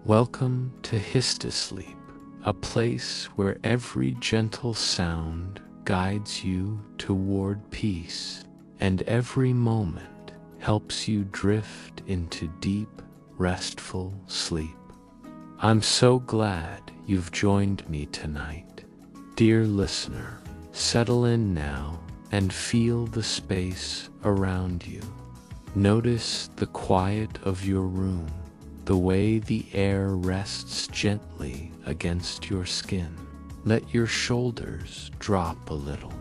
Welcome to Histosleep, a place where every gentle sound guides you toward peace, and every moment helps you drift into deep, restful sleep. I'm so glad you've joined me tonight. Dear listener, settle in now and feel the space around you. Notice the quiet of your room, the way the air rests gently against your skin. Let your shoulders drop a little.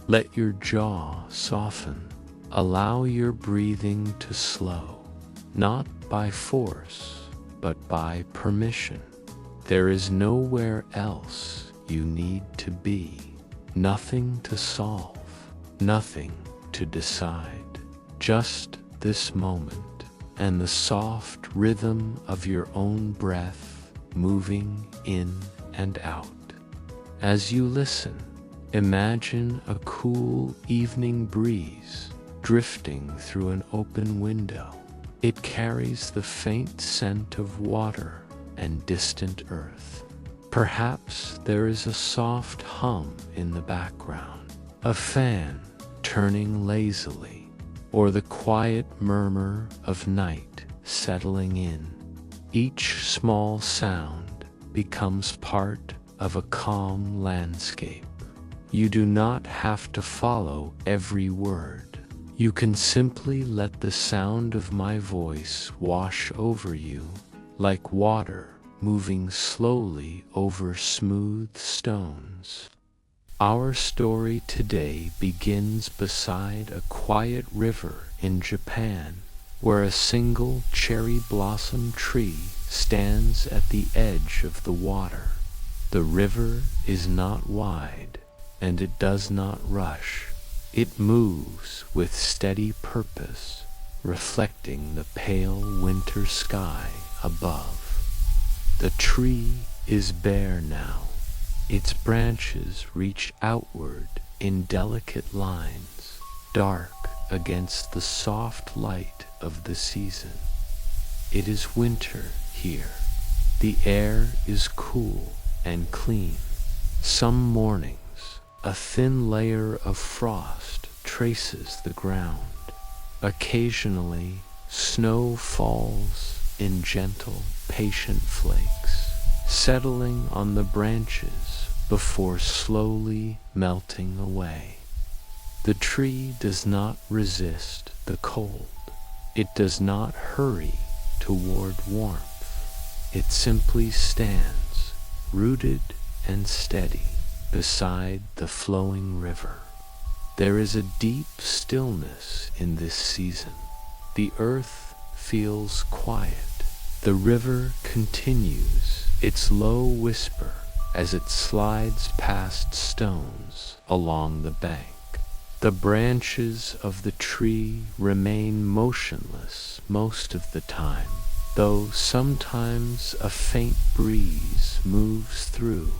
Let your jaw soften. Allow your breathing to slow, not by force, but by permission. There is nowhere else you need to be, nothing to solve, nothing to decide, just this moment and the soft rhythm of your own breath moving in and out. As you listen, imagine a cool evening breeze drifting through an open window. It carries the faint scent of water and distant earth. Perhaps there is a soft hum in the background, a fan turning lazily, or the quiet murmur of night settling in. Each small sound becomes part of a calm landscape. You do not have to follow every word. You can simply let the sound of my voice wash over you like water moving slowly over smooth stones. Our story today begins beside a quiet river in Japan, where a single cherry blossom tree stands at the edge of the water. The river is not wide, and it does not rush. It moves with steady purpose, reflecting the pale winter sky above. The tree is bare now. Its branches reach outward in delicate lines, dark against the soft light of the season. It is winter here. The air is cool and clean. Some mornings, a thin layer of frost traces the ground. Occasionally, snow falls in gentle, patient flakes, settling on the branches before slowly melting away. The tree does not resist the cold. It does not hurry toward warmth. It simply stands, rooted and steady, beside the flowing river. There is a deep stillness in this season. The earth feels quiet. The river continues its low whisper as it slides past stones along the bank. The branches of the tree remain motionless most of the time, though sometimes a faint breeze moves through,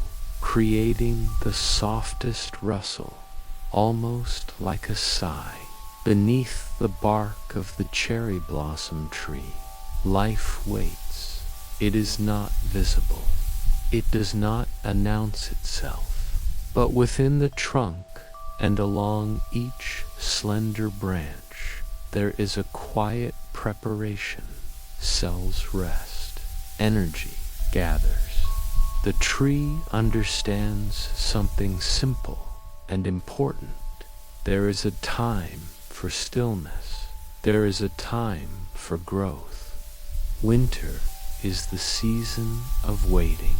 creating the softest rustle, almost like a sigh. Beneath the bark of the cherry blossom tree, life waits. It is not visible. It does not announce itself. But within the trunk and along each slender branch, there is a quiet preparation. Cells rest. Energy gathers. The tree understands something simple and important. There is a time for stillness. There is a time for growth. Winter is the season of waiting.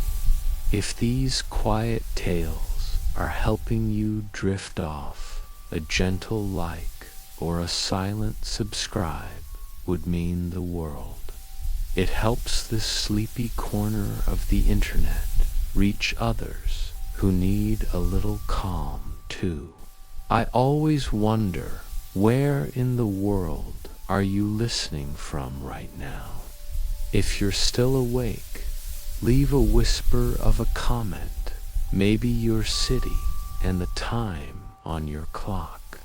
If these quiet tales are helping you drift off, a gentle like or a silent subscribe would mean the world. It helps this sleepy corner of the internet reach others who need a little calm too. I always wonder, where in the world are you listening from right now? If you're still awake, leave a whisper of a comment, maybe your city and the time on your clock.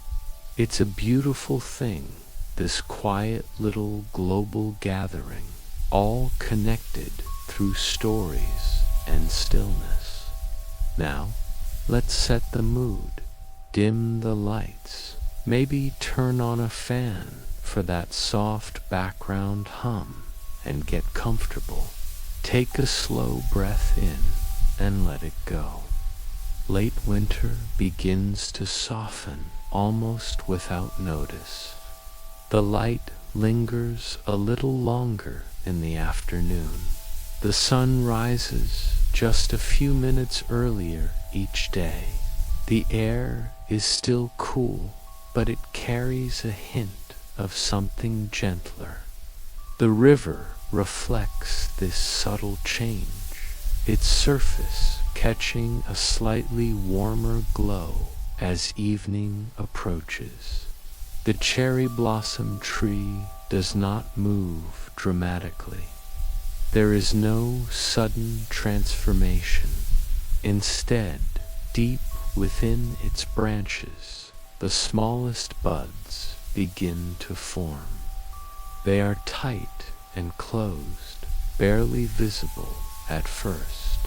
It's a beautiful thing, this quiet little global gathering, all connected through stories and stillness. Now, let's set the mood. Dim the lights. Maybe turn on a fan for that soft background hum and get comfortable. Take a slow breath in and let it go. Late winter begins to soften almost without notice. The light lingers a little longer in the afternoon. The sun rises just a few minutes earlier each day. The air is still cool, but it carries a hint of something gentler. The river reflects this subtle change, its surface catching a slightly warmer glow as evening approaches. The cherry blossom tree does not move dramatically. There is no sudden transformation. Instead, deep within its branches, the smallest buds begin to form. They are tight and closed, barely visible at first.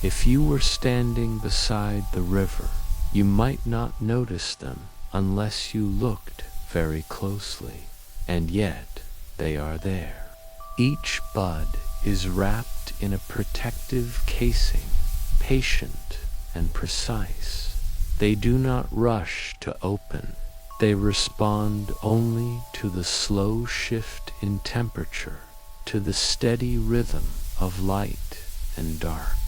If you were standing beside the river, you might not notice them unless you looked very closely, and yet they are there. Each bud is wrapped in a protective casing, patient and precise. They do not rush to open. They respond only to the slow shift in temperature, to the steady rhythm of light and dark.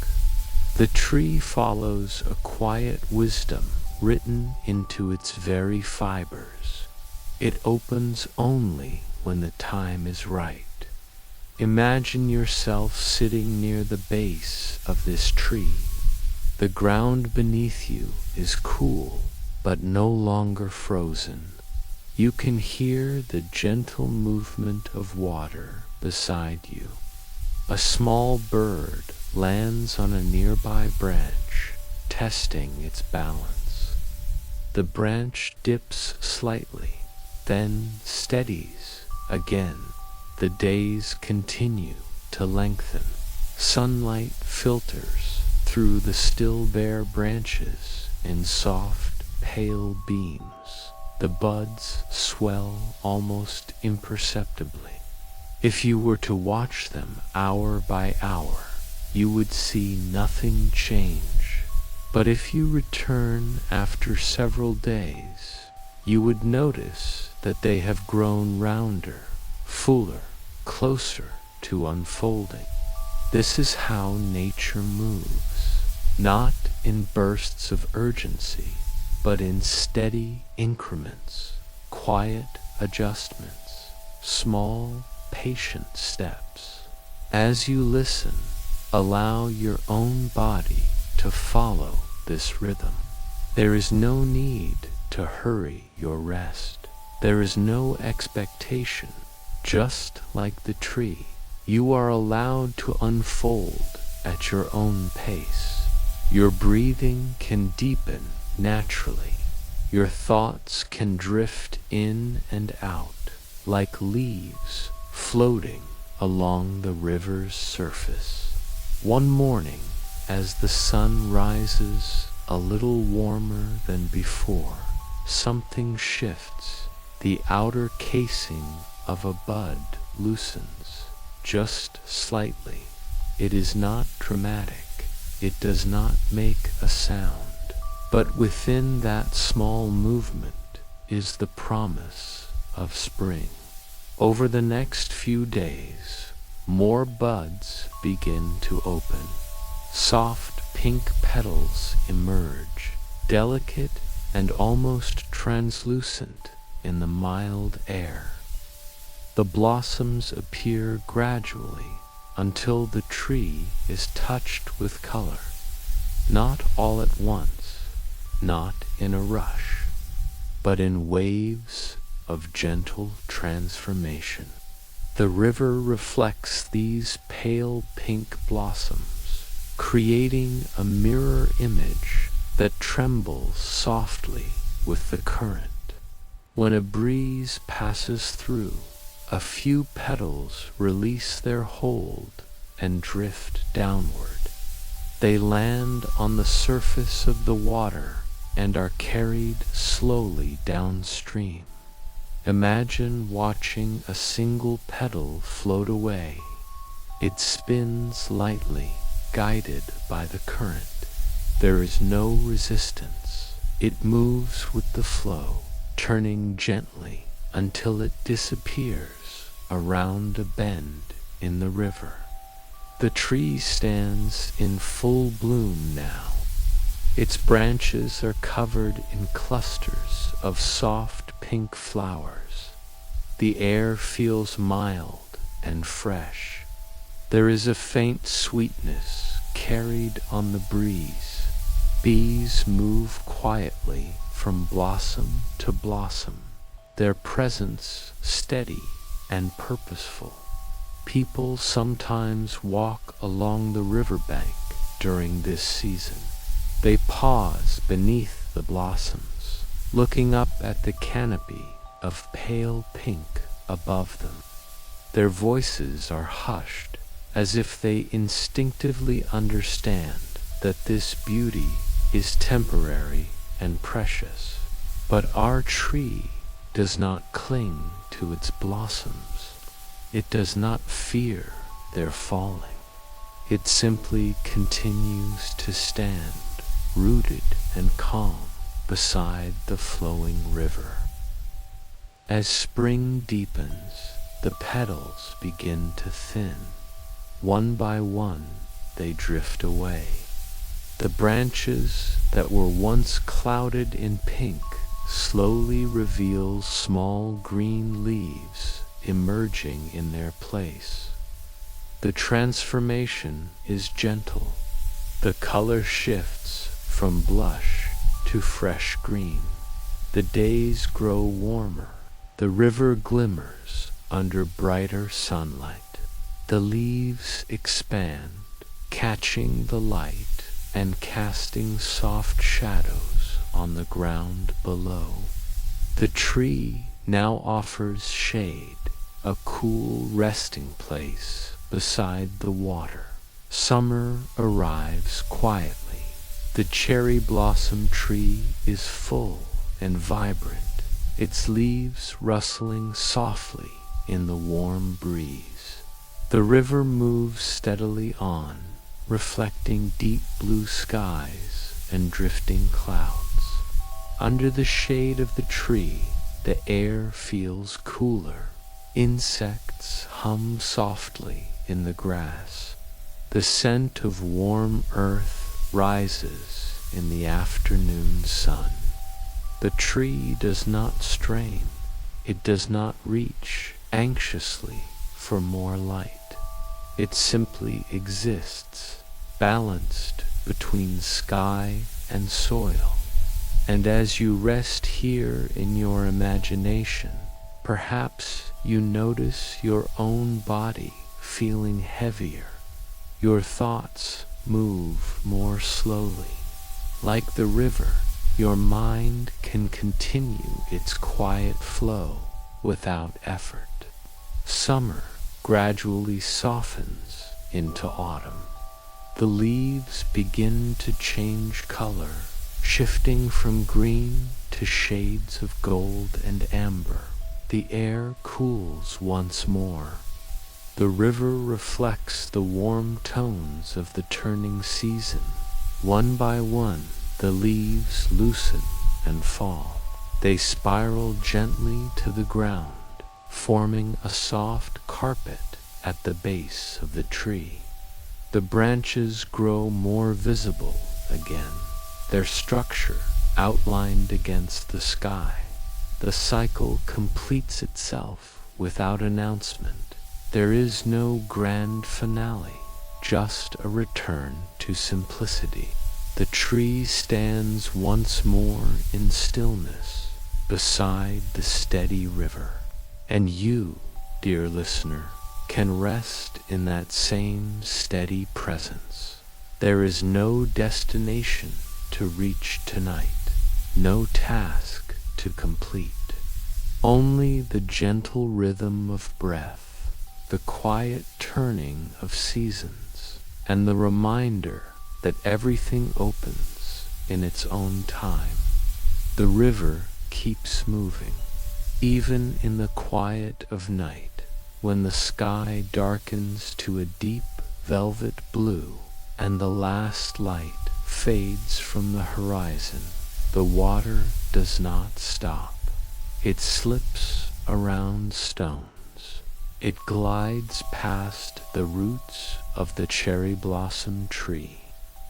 The tree follows a quiet wisdom written into its very fibers. It opens only when the time is right. Imagine yourself sitting near the base of this tree. The ground beneath you is cool, but no longer frozen. You can hear the gentle movement of water beside you. A small bird lands on a nearby branch, testing its balance. The branch dips slightly, then steadies again. The days continue to lengthen. Sunlight filters through the still bare branches in soft, pale beams. The buds swell almost imperceptibly. If you were to watch them hour by hour, you would see nothing change. But if you return after several days, you would notice that they have grown rounder, fuller, closer to unfolding. This is how nature moves, not in bursts of urgency, but in steady increments, quiet adjustments, small, patient steps. As you listen, allow your own body to follow this rhythm. There is no need to hurry your rest. There is no expectation. Just like the tree, you are allowed to unfold at your own pace. Your breathing can deepen naturally. Your thoughts can drift in and out like leaves floating along the river's surface. One morning, as the sun rises a little warmer than before, something shifts. The outer casing of a bud loosens, just slightly. It is not dramatic. It does not make a sound. But within that small movement is the promise of spring. Over the next few days, more buds begin to open. Soft pink petals emerge, delicate and almost translucent in the mild air. The blossoms appear gradually until the tree is touched with color, not all at once, not in a rush, but in waves of gentle transformation. The river reflects these pale pink blossoms, creating a mirror image that trembles softly with the current. When a breeze passes through, a few petals release their hold and drift downward. They land on the surface of the water and are carried slowly downstream. Imagine watching a single petal float away. It spins lightly, guided by the current. There is no resistance. It moves with the flow, turning gently until it disappears around a bend in the river. The tree stands in full bloom now. Its branches are covered in clusters of soft pink flowers. The air feels mild and fresh. There is a faint sweetness carried on the breeze. Bees move quietly from blossom to blossom, their presence steady and purposeful. People sometimes walk along the riverbank during this season. They pause beneath the blossoms, looking up at the canopy of pale pink above them. Their voices are hushed, as if they instinctively understand that this beauty is temporary and precious. But our tree does not cling to its blossoms. It does not fear their falling. It simply continues to stand, rooted and calm, beside the flowing river. As spring deepens, the petals begin to thin. One by one, they drift away. The branches that were once clouded in pink slowly reveal small green leaves emerging in their place. The transformation is gentle. The color shifts from blush to fresh green. The days grow warmer. The river glimmers under brighter sunlight. The leaves expand, catching the light and casting soft shadows on the ground below. The tree now offers shade, a cool resting place beside the water. Summer arrives quietly. The cherry blossom tree is full and vibrant, its leaves rustling softly in the warm breeze. The river moves steadily on, reflecting deep blue skies and drifting clouds. Under the shade of the tree, the air feels cooler. Insects hum softly in the grass. The scent of warm earth rises in the afternoon sun. The tree does not strain. It does not reach anxiously for more light. It simply exists, balanced between sky and soil. And as you rest here in your imagination, perhaps you notice your own body feeling heavier. Your thoughts move more slowly. Like the river, your mind can continue its quiet flow without effort. Summer gradually softens into autumn. The leaves begin to change color, shifting from green to shades of gold and amber. The air cools once more. The river reflects the warm tones of the turning season. One by one, the leaves loosen and fall. They spiral gently to the ground, forming a soft carpet at the base of the tree. The branches grow more visible again, their structure outlined against the sky. The cycle completes itself without announcement. There is no grand finale, just a return to simplicity. The tree stands once more in stillness beside the steady river. And you, dear listener, can rest in that same steady presence. There is no destination to reach tonight, no task to complete, only the gentle rhythm of breath, the quiet turning of seasons, and the reminder that everything opens in its own time. The river keeps moving, even in the quiet of night, when the sky darkens to a deep velvet blue and the last light fades from the horizon. The water does not stop. It slips around stones. It glides past the roots of the cherry blossom tree.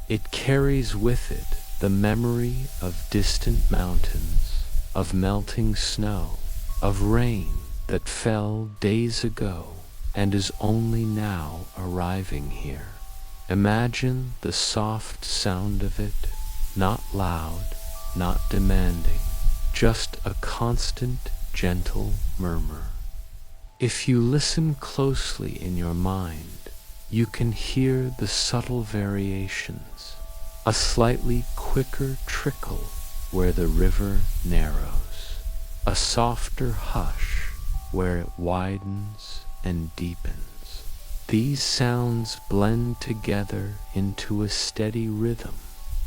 It carries with it the memory of distant mountains, of melting snow, of rain that fell days ago and is only now arriving here. Imagine the soft sound of it, not loud, not demanding, just a constant, gentle murmur. If you listen closely in your mind, you can hear the subtle variations, a slightly quicker trickle where the river narrows, a softer hush where it widens and deepens. These sounds blend together into a steady rhythm,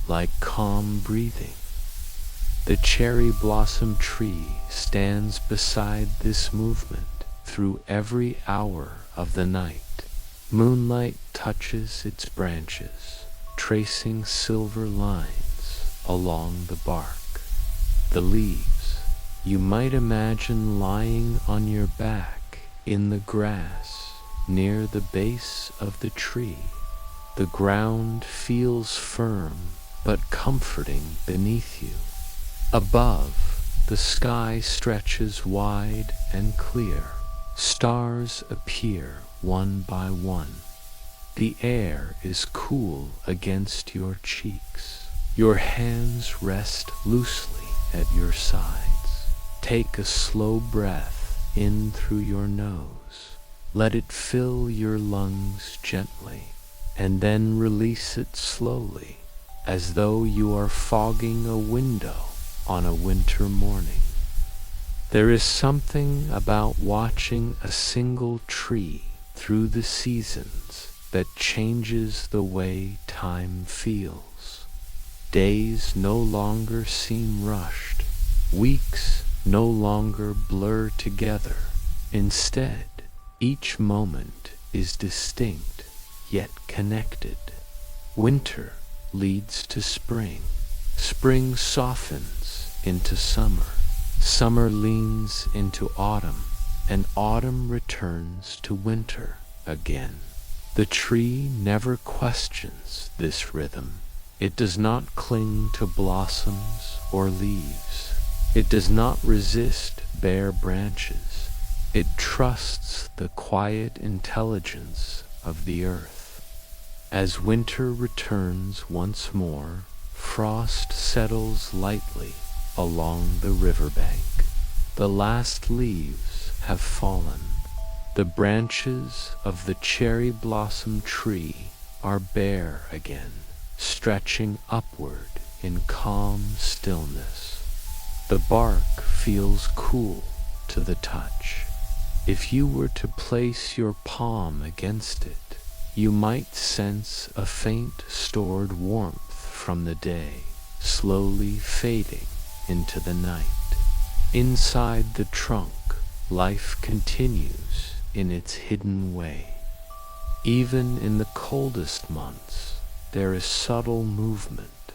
like calm breathing. The cherry blossom tree stands beside this movement through every hour of the night. Moonlight touches its branches, tracing silver lines along the bark. The leaves, you might imagine lying on your back in the grass near the base of the tree. The ground feels firm but comforting beneath you. Above, the sky stretches wide and clear. Stars appear one by one. The air is cool against your cheeks. Your hands rest loosely at your sides. Take a slow breath in through your nose. Let it fill your lungs gently, and then release it slowly, as though you are fogging a window on a winter morning. There is something about watching a single tree through the seasons that changes the way time feels. Days no longer seem rushed. Weeks no longer blur together. Instead, each moment is distinct, yet connected. Winter leads to spring. Spring softens into summer. Summer leans into autumn, and autumn returns to winter again. The tree never questions this rhythm. It does not cling to blossoms or leaves. It does not resist bare branches. It trusts the quiet intelligence of the earth. As winter returns once more, frost settles lightly along the riverbank. The last leaves have fallen. The branches of the cherry blossom tree are bare again, stretching upward in calm stillness. The bark feels cool to the touch. If you were to place your palm against it, you might sense a faint stored warmth from the day, slowly fading into the night. Inside the trunk, life continues in its hidden way. Even in the coldest months, there is subtle movement.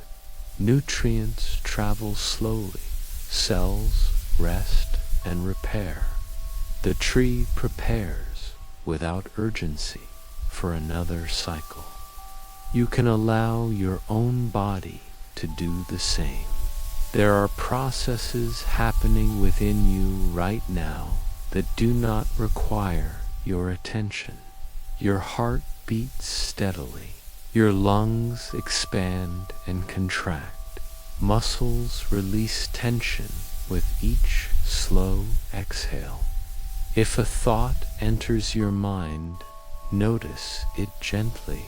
Nutrients travel slowly, cells rest and repair. The tree prepares without urgency for another cycle. You can allow your own body to do the same. There are processes happening within you right now that do not require your attention. Your heart beats steadily. Your lungs expand and contract. Muscles release tension with each slow exhale. If a thought enters your mind, notice it gently.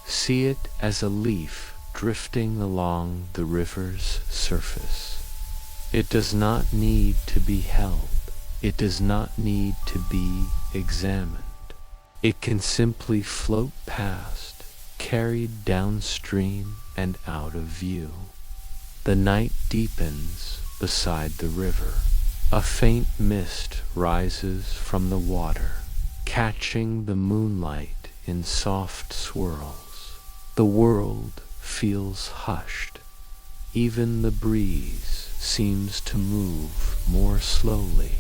See it as a leaf drifting along the river's surface. It does not need to be held. It does not need to be examined. It can simply float past, carried downstream and out of view. The night deepens beside the river. A faint mist rises from the water, catching the moonlight in soft swirls. The world feels hushed. Even the breeze seems to move more slowly.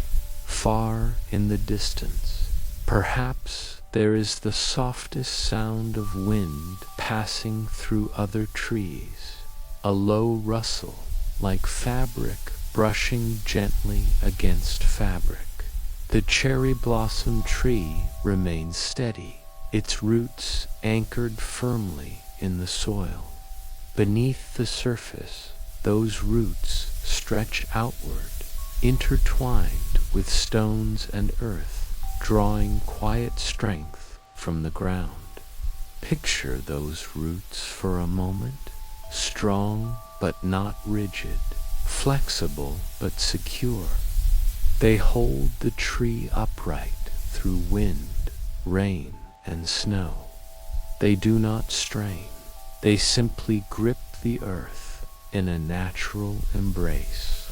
Far in the distance, perhaps there is the softest sound of wind passing through other trees, a low rustle like fabric brushing gently against fabric. The cherry blossom tree remains steady, its roots anchored firmly in the soil. Beneath the surface, those roots stretch outward, intertwined with stones and earth, drawing quiet strength from the ground. Picture those roots for a moment, strong but not rigid, flexible but secure. They hold the tree upright through wind, rain, and snow. They do not strain. They simply grip the earth in a natural embrace.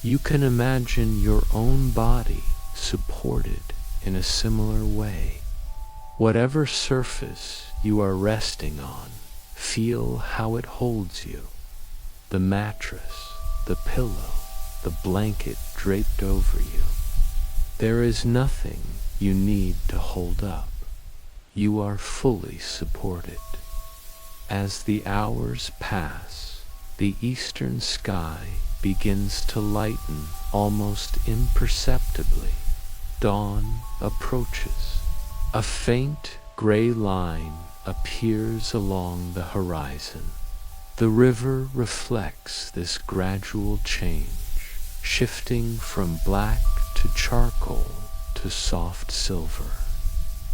You can imagine your own body supported in a similar way. Whatever surface you are resting on, feel how it holds you. The mattress, the pillow, the blanket draped over you. There is nothing you need to hold up. You are fully supported. As the hours pass, the eastern sky begins to lighten almost imperceptibly. Dawn approaches. A faint gray line appears along the horizon. The river reflects this gradual change, shifting from black to charcoal to soft silver.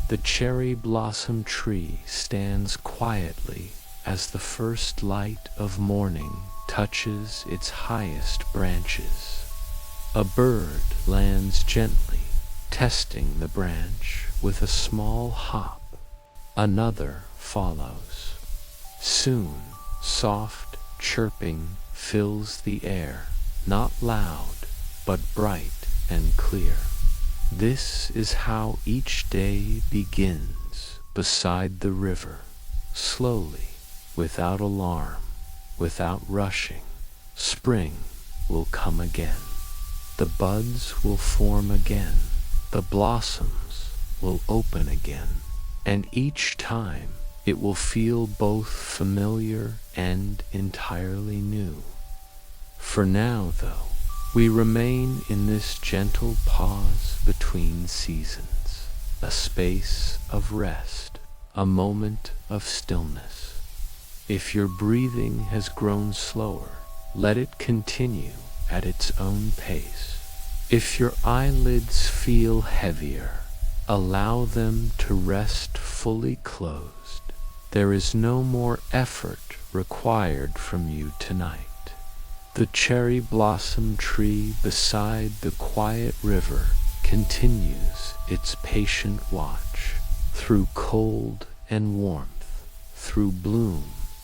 The cherry blossom tree stands quietly as the first light of morning touches its highest branches. A bird lands gently, testing the branch with a small hop. Another follows. Soon, soft chirping fills the air, not loud, but bright and clear. This is how each day begins beside the river, slowly, without alarm, without rushing. Spring will come again. The buds will form again. The blossoms will open again. And each time it will feel both familiar and entirely new. For now, though, we remain in this gentle pause between seasons, a space of rest, a moment of stillness. If your breathing has grown slower, let it continue at its own pace. If your eyelids feel heavier, allow them to rest fully closed. There is no more effort required from you tonight. The cherry blossom tree beside the quiet river continues its patient watch through cold and warmth, through bloom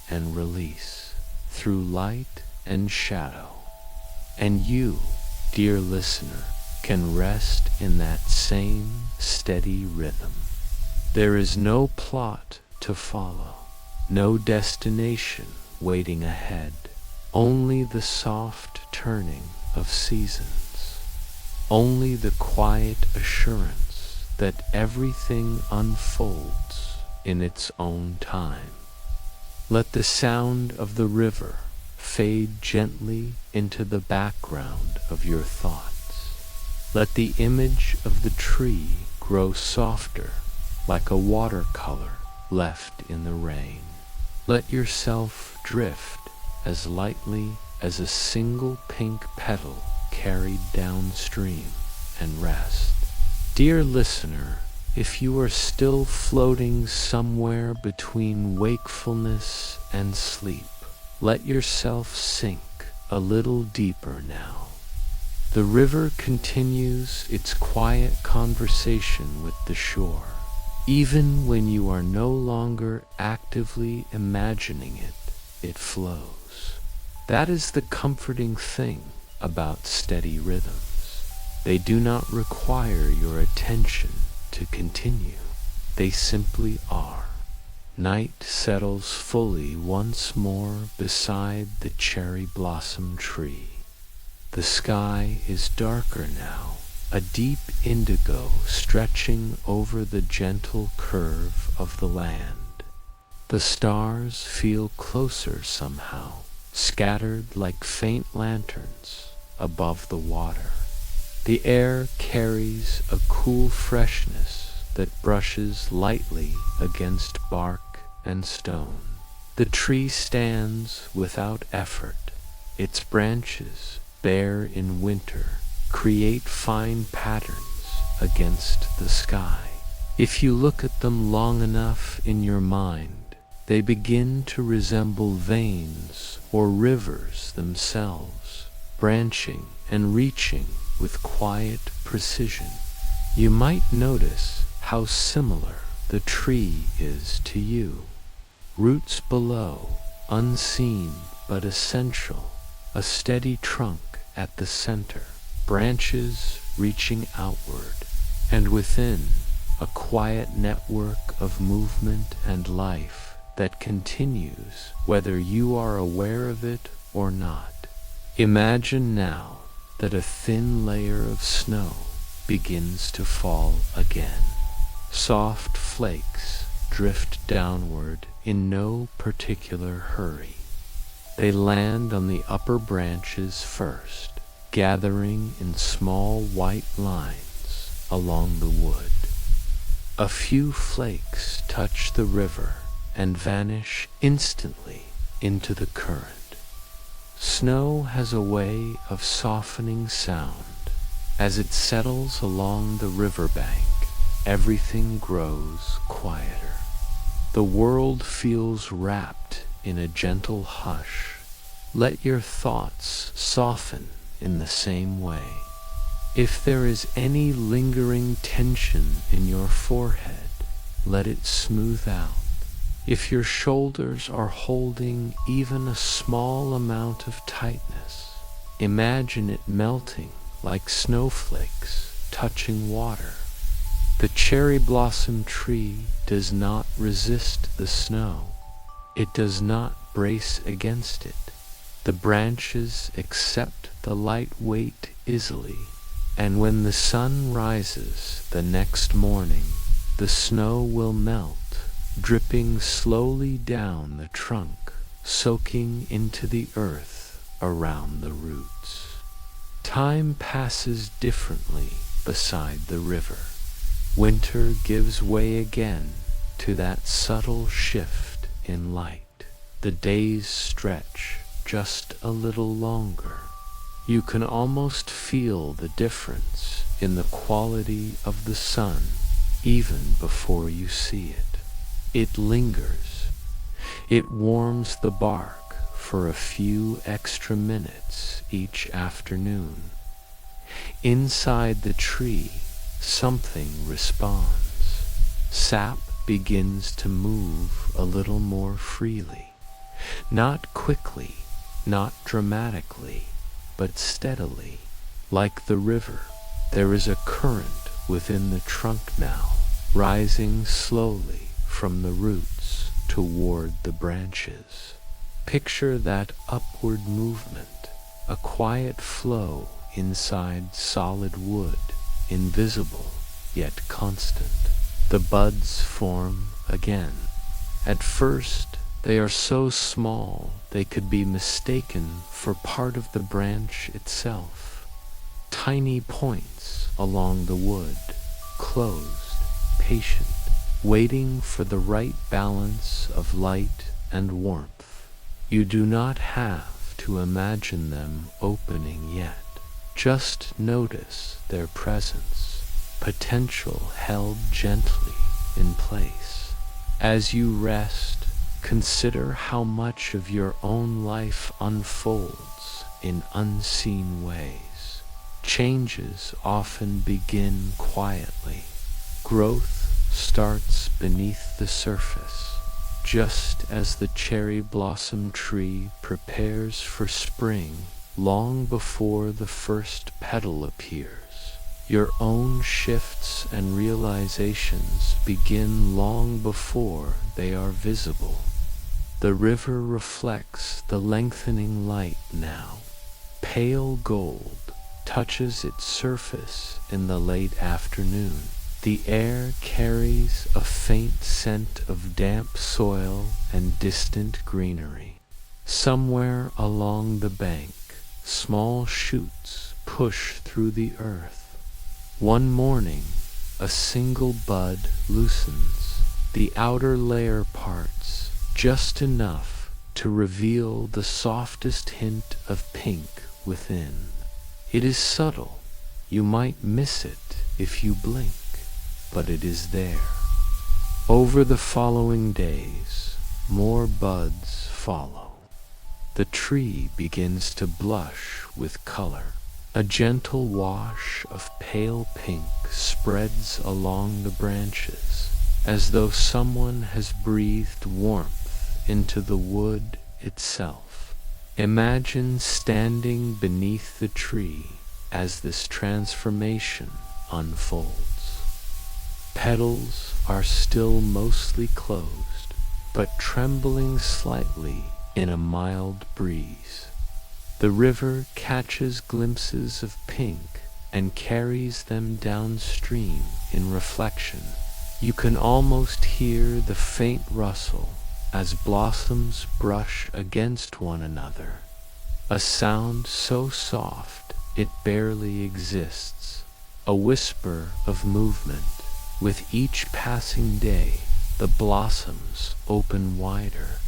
and release, through light and shadow. And you, dear listener, can rest in that same steady rhythm. There is no plot to follow, no destination waiting ahead, only the soft turning of seasons, only the quiet assurance that everything unfolds in its own time. Let the sound of the river fade gently into the background of your thoughts. Let the image of the tree grow softer, like a watercolor left in the rain. Let yourself drift as lightly as a single pink petal carried downstream and rest. Dear listener, if you are still floating somewhere between wakefulness and sleep, let yourself sink a little deeper now. The river continues its quiet conversation with the shore. Even when you are no longer actively imagining it, it flows. That is the comforting thing about steady rhythms. They do not require your attention to continue. They simply are. Night settles fully once more beside the cherry blossom tree. The sky is darker now, a deep indigo stretching over the gentle curve of the land. The stars feel closer somehow, scattered like faint lanterns above the water. The air carries a cool freshness that brushes lightly against bark and stone. The tree stands without effort. Its branches, bare in winter, create fine patterns against the sky. If you look at them long enough in your mind, they begin to resemble veins or rivers themselves, branching and reaching with quiet precision. You might notice how similar the tree is to you. Roots below, unseen but essential, a steady trunk at the center, branches reaching outward, and within, a quiet network of movement and life that continues whether you are aware of it or not. Imagine now that a thin layer of snow begins to fall again. Soft flakes drift downward in no particular hurry. They land on the upper branches first, gathering in small white lines along the wood. A few flakes touch the river and vanish instantly into the current. Snow has a way of softening sound. As it settles along the riverbank, everything grows quieter. The world feels wrapped in a gentle hush. Let your thoughts soften in the same way. If there is any lingering tension in your forehead, let it smooth out. If your shoulders are holding even a small amount of tightness, imagine it melting like snowflakes touching water. The cherry blossom tree does not resist the snow. It does not brace against it. The branches accept the light weight easily, and when the sun rises the next morning, the snow will melt, dripping slowly down the trunk, soaking into the earth around the roots. Time passes differently beside the river. Winter gives way again to that subtle shift in light. The days stretch just a little longer. You can almost feel the difference in the quality of the sun even before you see it. It lingers. It warms the bark for a few extra minutes each afternoon. Inside the tree, something responds. Sap begins to move a little more freely. Not quickly, not dramatically, but steadily. Like the river, there is a current within the trunk now, rising slowly from the roots toward the branches. Picture that upward movement, a quiet flow inside solid wood, invisible yet constant. The buds form again. At first, they are so small they could be mistaken for part of the branch itself. Tiny points along the wood, closed, patient, waiting for the right balance of light and warmth. You do not have to imagine them opening yet. Just notice their presence, potential held gently in place. As you rest, consider how much of your own life unfolds in unseen ways. Changes often begin quietly. Growth, starts beneath the surface, just as the cherry blossom tree prepares for spring long before the first petal appears. Your own shifts and realizations begin long before they are visible. The river reflects the lengthening light now. Pale gold touches its surface in the late afternoon. The air carries a faint scent of damp soil and distant greenery. Somewhere along the bank, small shoots push through the earth. One morning, a single bud loosens. The outer layer parts just enough to reveal the softest hint of pink within. It is subtle. You might miss it if you blink, but it is there. Over the following days, more buds follow. The tree begins to blush with color. A gentle wash of pale pink spreads along the branches, as though someone has breathed warmth into the wood itself. Imagine standing beneath the tree as this transformation unfolds. Petals are still mostly closed, but trembling slightly in a mild breeze. The river catches glimpses of pink and carries them downstream in reflection. You can almost hear the faint rustle as blossoms brush against one another, a sound so soft it barely exists, a whisper of movement. With each passing day, the blossoms open wider,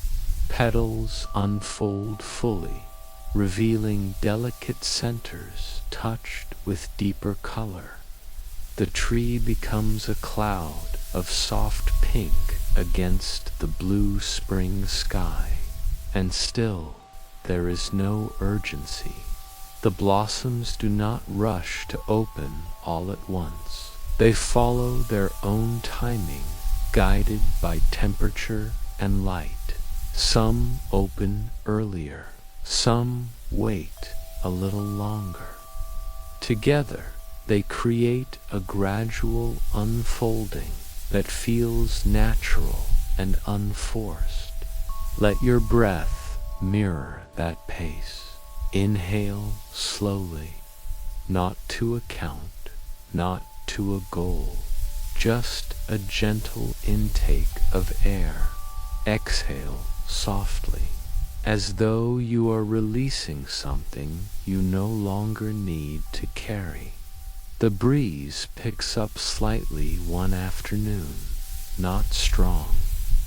petals unfold fully, revealing delicate centers touched with deeper color. The tree becomes a cloud of soft pink against the blue spring sky, and still there is no urgency. The blossoms do not rush to open all at once. They follow their own timing, guided by temperature and light. Some open earlier, some wait a little longer. Together, they create a gradual unfolding that feels natural and unforced. Let your breath mirror that pace. Inhale slowly, not to a count, not to a goal, just a gentle intake of air. Exhale softly, as though you are releasing something you no longer need to carry. The breeze picks up slightly one afternoon, not strong,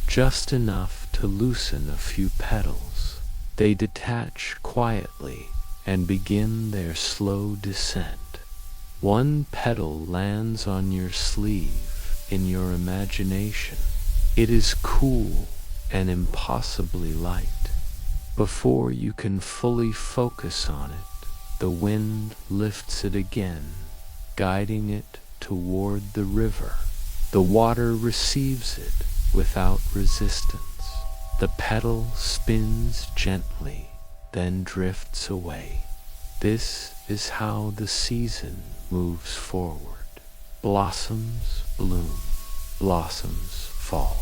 just enough to loosen a few petals. They detach quietly and begin their slow descent. One petal lands on your sleeve in your imagination. It is cool and impossibly light. Before you can fully focus on it, the wind lifts it again, guiding it toward the river. The water receives it without resistance. The petal spins gently, then drifts away. This is how the season moves forward. Blossoms bloom, blossoms fall.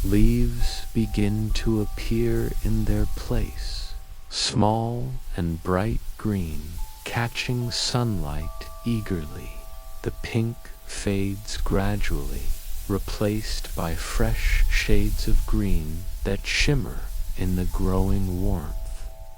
Leaves begin to appear in their place, small and bright green, catching sunlight eagerly. The pink fades gradually, replaced by fresh shades of green that shimmer in the growing warmth.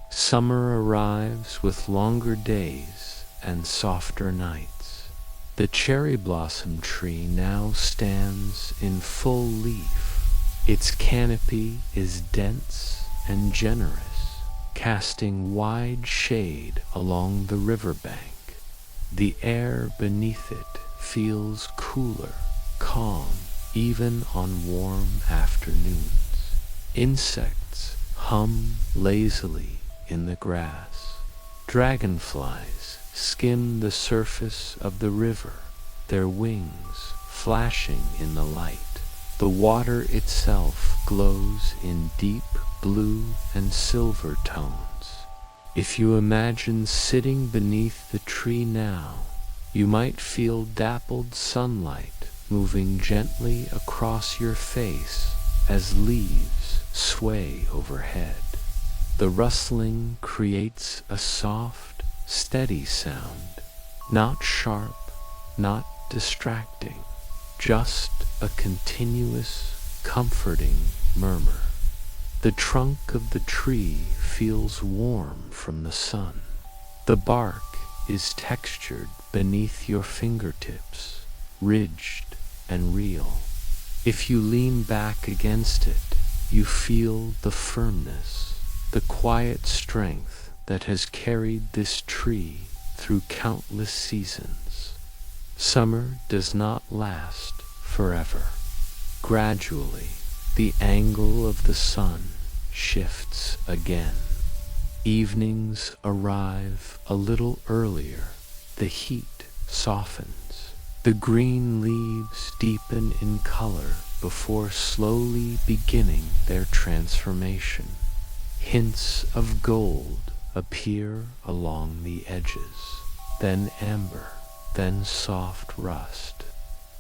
Summer arrives with longer days and softer nights. The cherry blossom tree now stands in full leaf. Its canopy is dense and generous, casting wide shade along the riverbank. The air beneath it feels cooler, calm, even on warm afternoons. Insects hum lazily in the grass. Dragonflies skim the surface of the river, their wings flashing in the light. The water itself glows in deep blue and silver tones. If you imagine sitting beneath the tree now, you might feel dappled sunlight moving gently across your face as leaves sway overhead. The rustling creates a soft, steady sound, not sharp, not distracting, just a continuous, comforting murmur. The trunk of the tree feels warm from the sun. The bark is textured beneath your fingertips, ridged and real. If you lean back against it, you feel the firmness, the quiet strength that has carried this tree through countless seasons. Summer does not last forever. Gradually, the angle of the sun shifts again. Evenings arrive a little earlier. The heat softens. The green leaves deepen in color before slowly beginning their transformation. Hints of gold appear along the edges, then amber, then soft rust.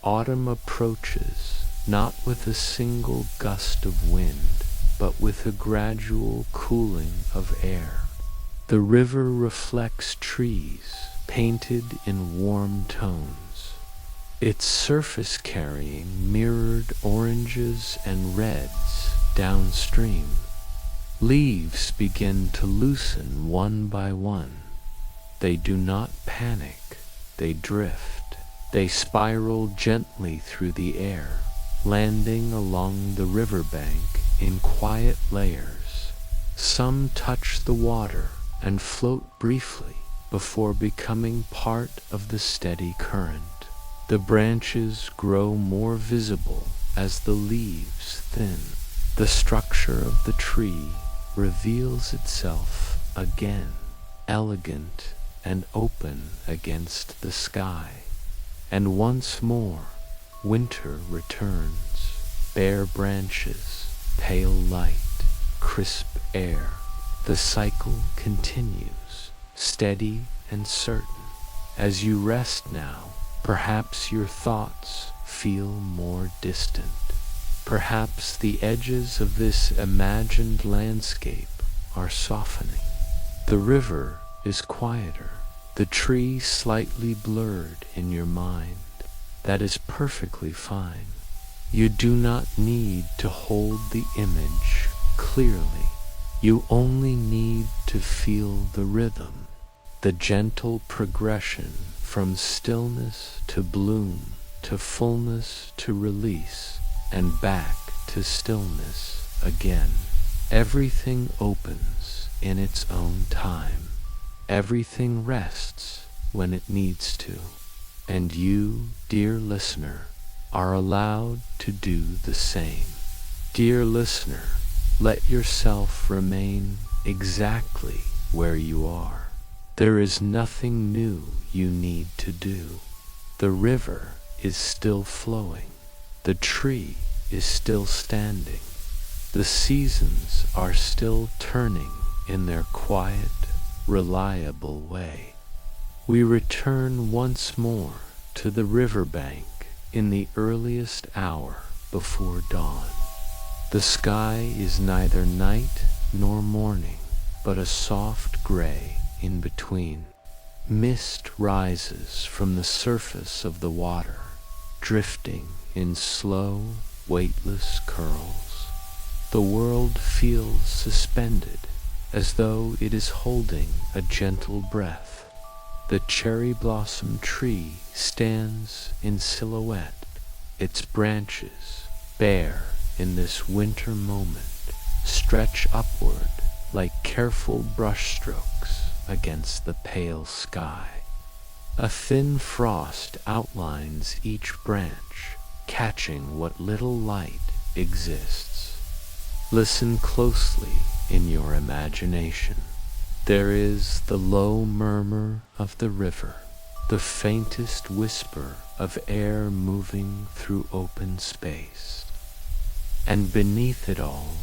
Autumn approaches, not with a single gust of wind, but with a gradual cooling of air. The river reflects trees, painted in warm tones, its surface carrying mirrored oranges and reds downstream. Leaves begin to loosen one by one. They do not panic, they drift. They spiral gently through the air, landing along the riverbank in quiet layers. Some touch the water and float briefly before becoming part of the steady current. The branches grow more visible as the leaves thin. The structure of the tree reveals itself again, elegant and open against the sky. And once more, winter returns. Bare branches, pale light, crisp air. The cycle continues, steady and certain. As you rest now, perhaps your thoughts feel more distant. Perhaps the edges of this imagined landscape are softening. The river is quieter, the tree slightly blurred in your mind. That is perfectly fine. You do not need to hold the image clearly. You only need to feel the rhythm, the gentle progression from stillness to bloom, to fullness to release, and back to stillness again. Everything opens in its own time. Everything rests when it needs to. And you, dear listener, are allowed to do the same. Dear listener, let yourself remain exactly where you are. There is nothing new you need to do. The river is still flowing. The tree is still standing. The seasons are still turning in their quiet, reliable way. We return once more to the riverbank in the earliest hour before dawn. The sky is neither night nor morning, but a soft gray in between. Mist rises from the surface of the water, drifting in slow, weightless curls. The world feels suspended, as though it is holding a gentle breath. The cherry blossom tree stands in silhouette, its branches, bare in this winter moment, stretch upward like careful brushstrokes against the pale sky. A thin frost outlines each branch, catching what little light exists. Listen closely in your imagination. There is the low murmur of the river, the faintest whisper of air moving through open space. And beneath it all,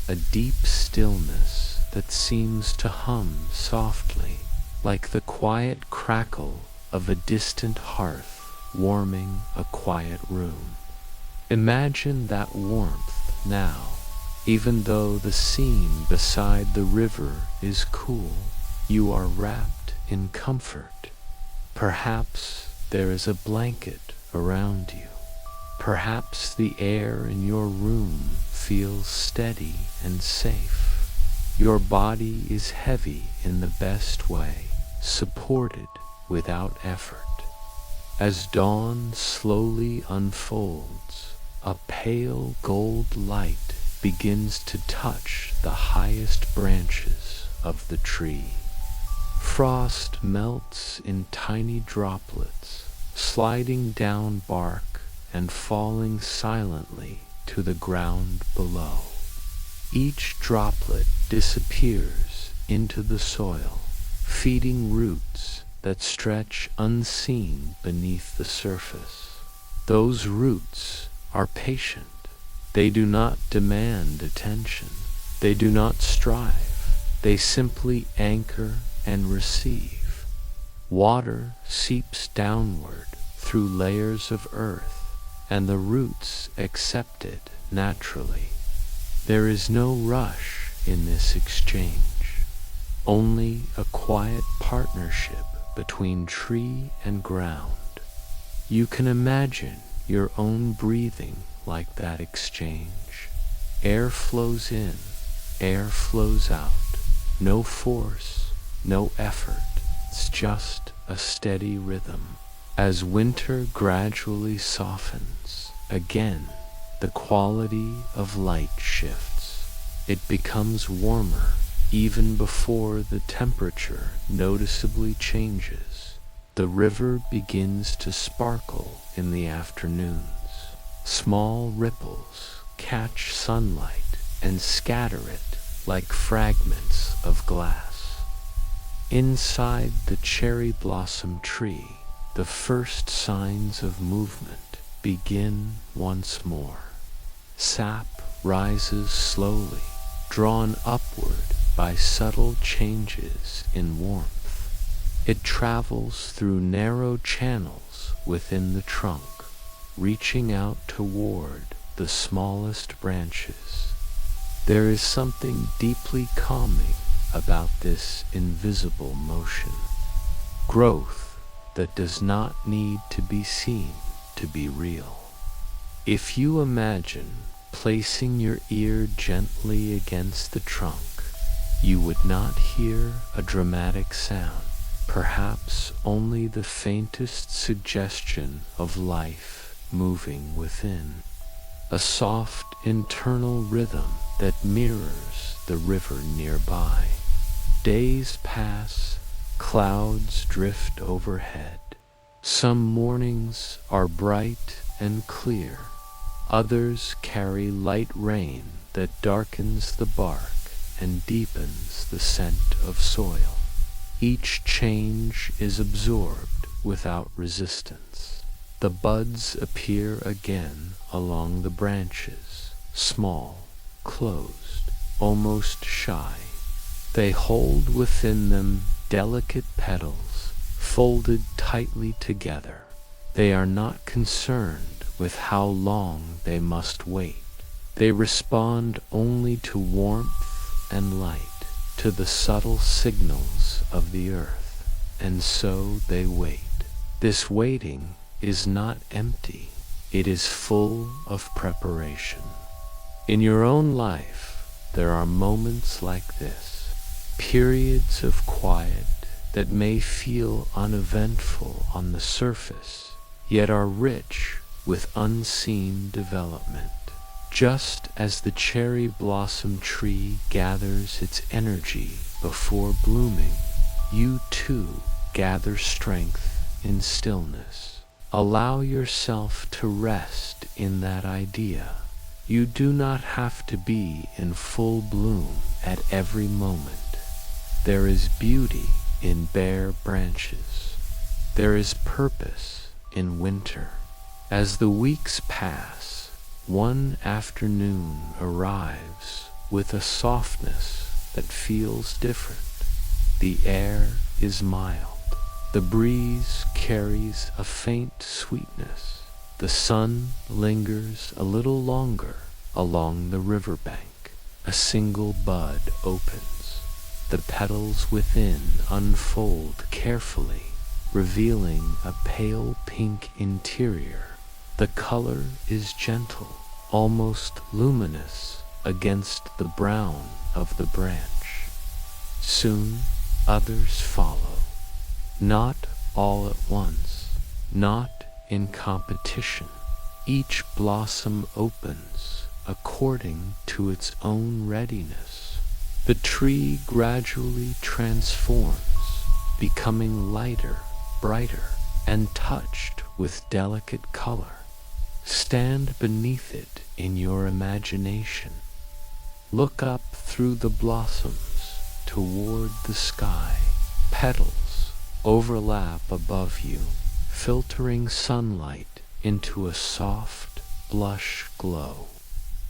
a deep stillness that seems to hum softly, like the quiet crackle of a distant hearth warming a quiet room. Imagine that warmth now, even though the scene beside the river is cool. You are wrapped in comfort. Perhaps there is a blanket around you. Perhaps the air in your room feels steady and safe. Your body is heavy in the best way, supported without effort. As dawn slowly unfolds, a pale gold light begins to touch the highest branches of the tree. Frost melts in tiny droplets, sliding down bark and falling silently to the ground below. Each droplet disappears into the soil, feeding roots that stretch unseen beneath the surface. Those roots are patient. They do not demand attention. They do not strive. They simply anchor and receive. Water seeps downward through layers of earth, and the roots accept it naturally. There is no rush in this exchange, only a quiet partnership between tree and ground. You can imagine your own breathing like that exchange. Air flows in, air flows out. No force, no effort. It's just a steady rhythm. As winter gradually softens, again, the quality of light shifts. It becomes warmer even before the temperature noticeably changes. The river begins to sparkle in the afternoons. Small ripples catch sunlight and scatter it like fragments of glass. Inside the cherry blossom tree, the first signs of movement begin once more. Sap rises slowly, drawn upward by subtle changes in warmth. It travels through narrow channels within the trunk, reaching out toward the smallest branches. There is something deeply calming about this invisible motion. Growth that does not need to be seen to be real. If you imagine placing your ear gently against the trunk, you would not hear a dramatic sound, perhaps only the faintest suggestion of life moving within. A soft internal rhythm that mirrors the river nearby. Days pass, clouds drift overhead. Some mornings are bright and clear. Others carry light rain that darkens the bark and deepens the scent of soil. Each change is absorbed without resistance. The buds appear again along the branches, small, closed, almost shy. They hold within them delicate petals, folded tightly together. They are not concerned with how long they must wait. They respond only to warmth and light, to the subtle signals of the earth, and so they wait. This waiting is not empty. It is full of preparation. In your own life, there are moments like this, periods of quiet that may feel uneventful on the surface, yet are rich with unseen development. Just as the cherry blossom tree gathers its energy before blooming, you too gather strength in stillness. Allow yourself to rest in that idea. You do not have to be in full bloom at every moment. There is beauty in bare branches. There is purpose in winter. As the weeks pass, one afternoon arrives with a softness that feels different. The air is mild. The breeze carries a faint sweetness. The sun lingers a little longer along the riverbank. A single bud opens. The petals within unfold carefully, revealing a pale pink interior. The color is gentle, almost luminous against the brown of the branch. Soon others follow. Not all at once, not in competition. Each blossom opens according to its own readiness. The tree gradually transforms, becoming lighter, brighter, and touched with delicate color. Stand beneath it in your imagination. Look up through the blossoms toward the sky. Petals overlap above you, filtering sunlight into a soft blush glow.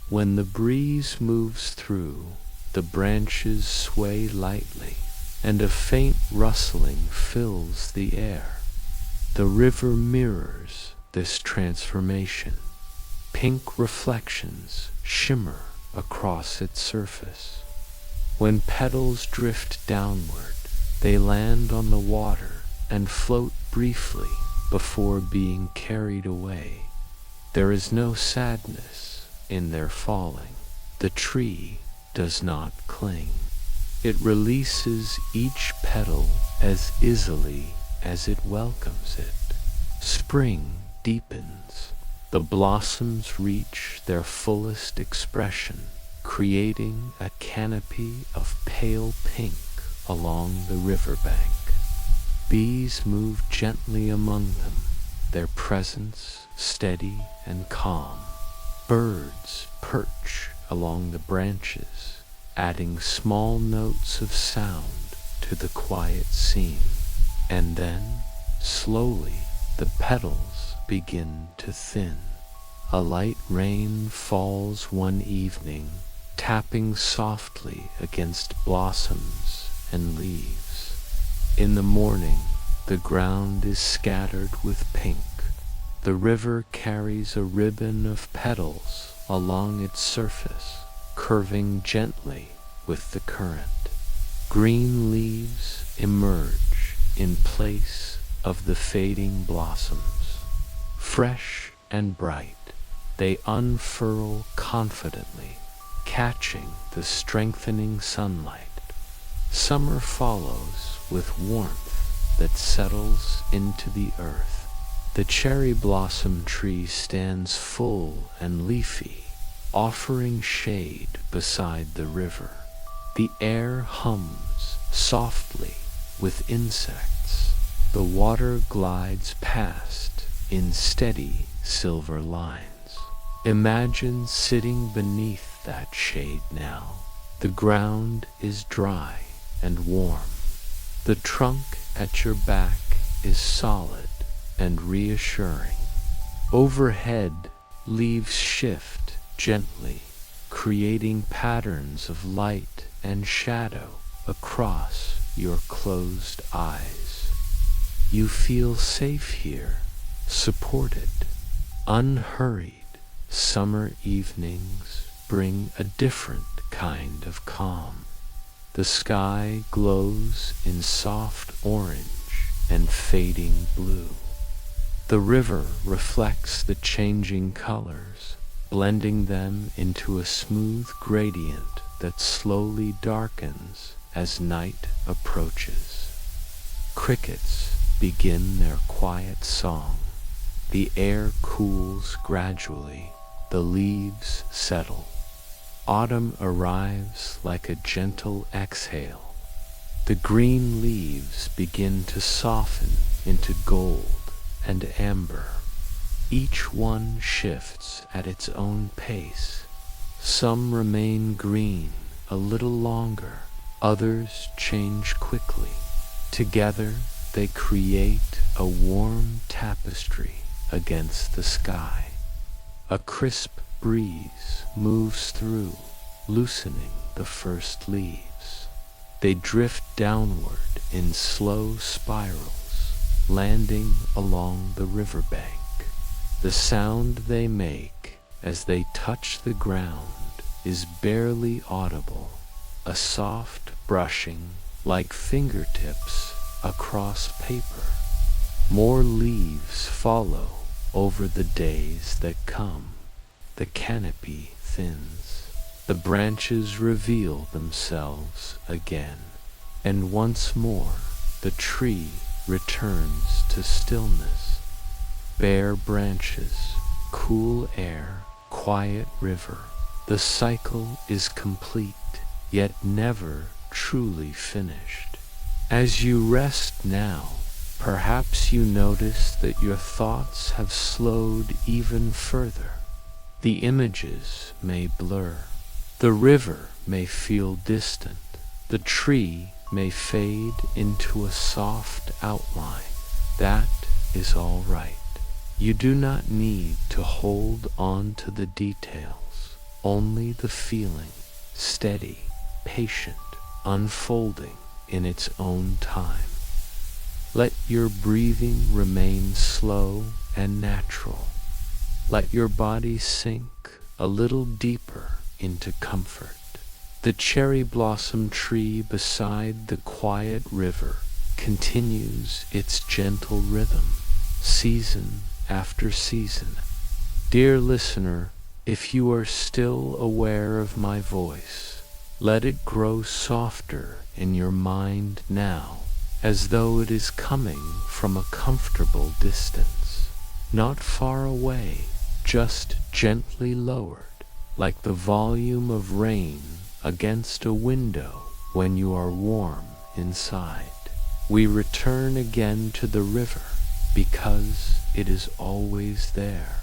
When the breeze moves through, the branches sway lightly, and a faint rustling fills the air. The river mirrors this transformation. Pink reflections shimmer across its surface. When petals drift downward, they land on the water and float briefly before being carried away. There is no sadness in their falling. The tree does not cling. It releases each petal as easily as it welcomes it. Spring deepens. The blossoms reach their fullest expression, creating a canopy of pale pink along the riverbank. Bees move gently among them, their presence steady and calm. Birds perch along the branches, adding small notes of sound to the quiet scene. And then, slowly, the petals begin to thin. A light rain falls one evening, tapping softly against blossoms and leaves. In the morning, the ground is scattered with pink. The river carries a ribbon of petals along its surface, curving gently with the current. Green leaves emerge in place of the fading blossoms. Fresh and bright, they unfurl confidently, catching the strengthening sunlight. Summer follows with warmth that settles into the earth. The cherry blossom tree stands full and leafy, offering shade beside the river. The air hums softly with insects. The water glides past in steady silver lines. Imagine sitting beneath that shade now. The ground is dry and warm. The trunk at your back is solid and reassuring. Overhead, leaves shift gently, creating patterns of light and shadow across your closed eyes. You feel safe here, supported, unhurried. Summer evenings bring a different kind of calm. The sky glows in soft orange and fading blue. The river reflects the changing colors, blending them into a smooth gradient that slowly darkens as night approaches. Crickets begin their quiet song. The air cools gradually, the leaves settle. Autumn arrives like a gentle exhale. The green leaves begin to soften into gold and amber. Each one shifts at its own pace. Some remain green a little longer, others change quickly. Together, they create a warm tapestry against the sky. A crisp breeze moves through, loosening the first leaves. They drift downward in slow spirals, landing along the riverbank. The sound they make as they touch the ground is barely audible, a soft brushing like fingertips across paper. More leaves follow over the days that come. The canopy thins. The branches reveal themselves again, and once more the tree returns to stillness. Bare branches, cool air, quiet river. The cycle is complete, yet never truly finished. As you rest now, perhaps you notice that your thoughts have slowed even further. The images may blur. The river may feel distant. The tree may fade into a soft outline. That is all right. You do not need to hold on to the details, only the feeling, steady, patient, unfolding in its own time. Let your breathing remain slow and natural. Let your body sink a little deeper into comfort. The cherry blossom tree beside the quiet river continues its gentle rhythm, season after season. Dear listener, if you are still aware of my voice, let it grow softer in your mind now, as though it is coming from a comfortable distance, not far away, just gently lowered, like the volume of rain against a window when you are warm inside. We return again to the river because it is always there.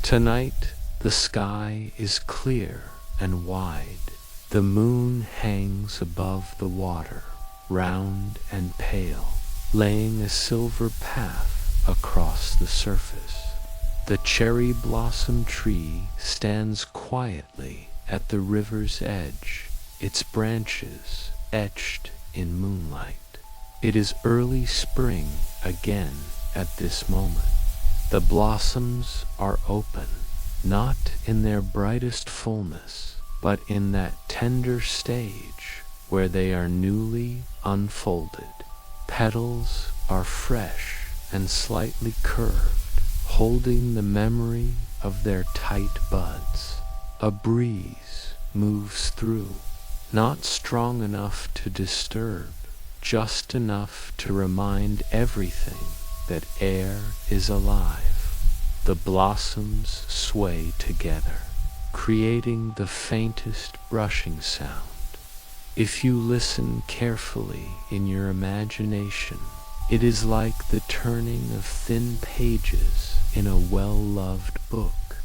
Tonight the sky is clear and wide. The moon hangs above the water, round and pale, laying a silver path across the surface. The cherry blossom tree stands quietly at the river's edge, its branches etched in moonlight. It is early spring again at this moment. The blossoms are open, not in their brightest fullness, but in that tender stage where they are newly unfolded. Petals are fresh and slightly curved, holding the memory of their tight buds. A breeze moves through, not strong enough to disturb, just enough to remind everything that air is alive. The blossoms sway together, creating the faintest brushing sound. If you listen carefully in your imagination, it is like the turning of thin pages in a well-loved book.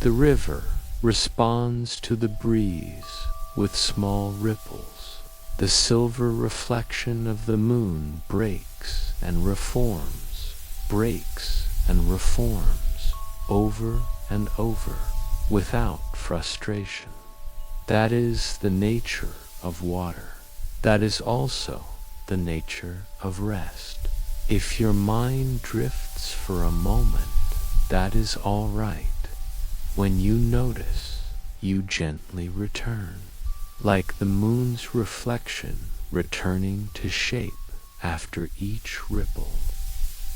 The river responds to the breeze with small ripples. The silver reflection of the moon breaks and reforms, over and over, without frustration. That is the nature of water. That is also the nature of rest. If your mind drifts for a moment, that is all right. When you notice, you gently return, like the moon's reflection returning to shape after each ripple.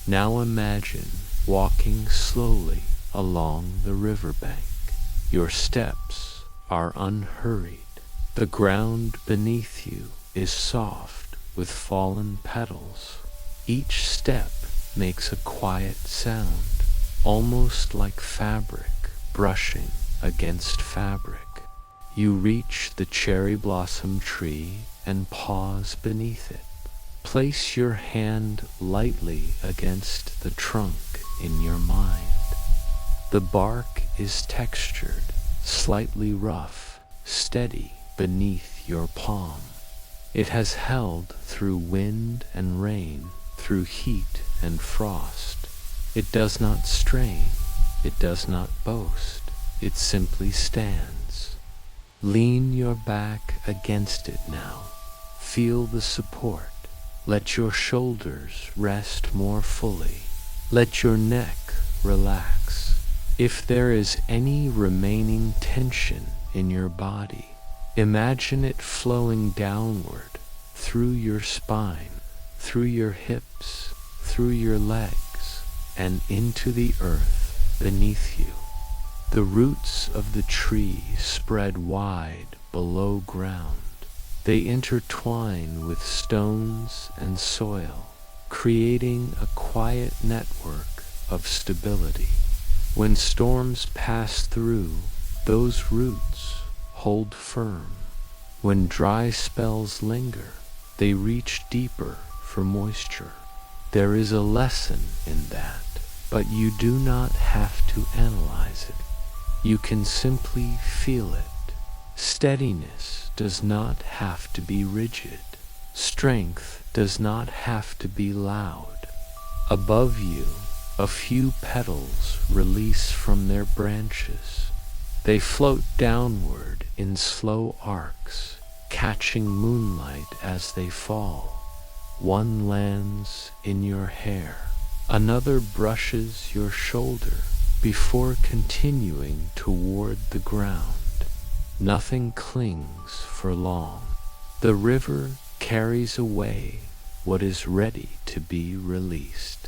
Now imagine walking slowly along the riverbank. Your steps are unhurried. The ground beneath you is soft with fallen petals. Each step makes a quiet sound, almost like fabric brushing against fabric. You reach the cherry blossom tree and pause beneath it. Place your hand lightly against the trunk in your mind. The bark is textured, slightly rough, steady beneath your palm. It has held through wind and rain, through heat and frost. It does not strain, it does not boast, it simply stands. Lean your back against it now. Feel the support. Let your shoulders rest more fully. Let your neck relax. If there is any remaining tension in your body, imagine it flowing downward through your spine, through your hips, through your legs, and into the earth beneath you. The roots of the tree spread wide below ground. They intertwine with stones and soil, creating a quiet network of stability. When storms pass through, those roots hold firm. When dry spells linger, they reach deeper for moisture. There is a lesson in that, but you do not have to analyze it. You can simply feel it. Steadiness does not have to be rigid. Strength does not have to be loud. Above you, a few petals release from their branches. They float downward in slow arcs, catching moonlight as they fall. One lands in your hair, another brushes your shoulder before continuing toward the ground. Nothing clings for long. The river carries away what is ready to be released.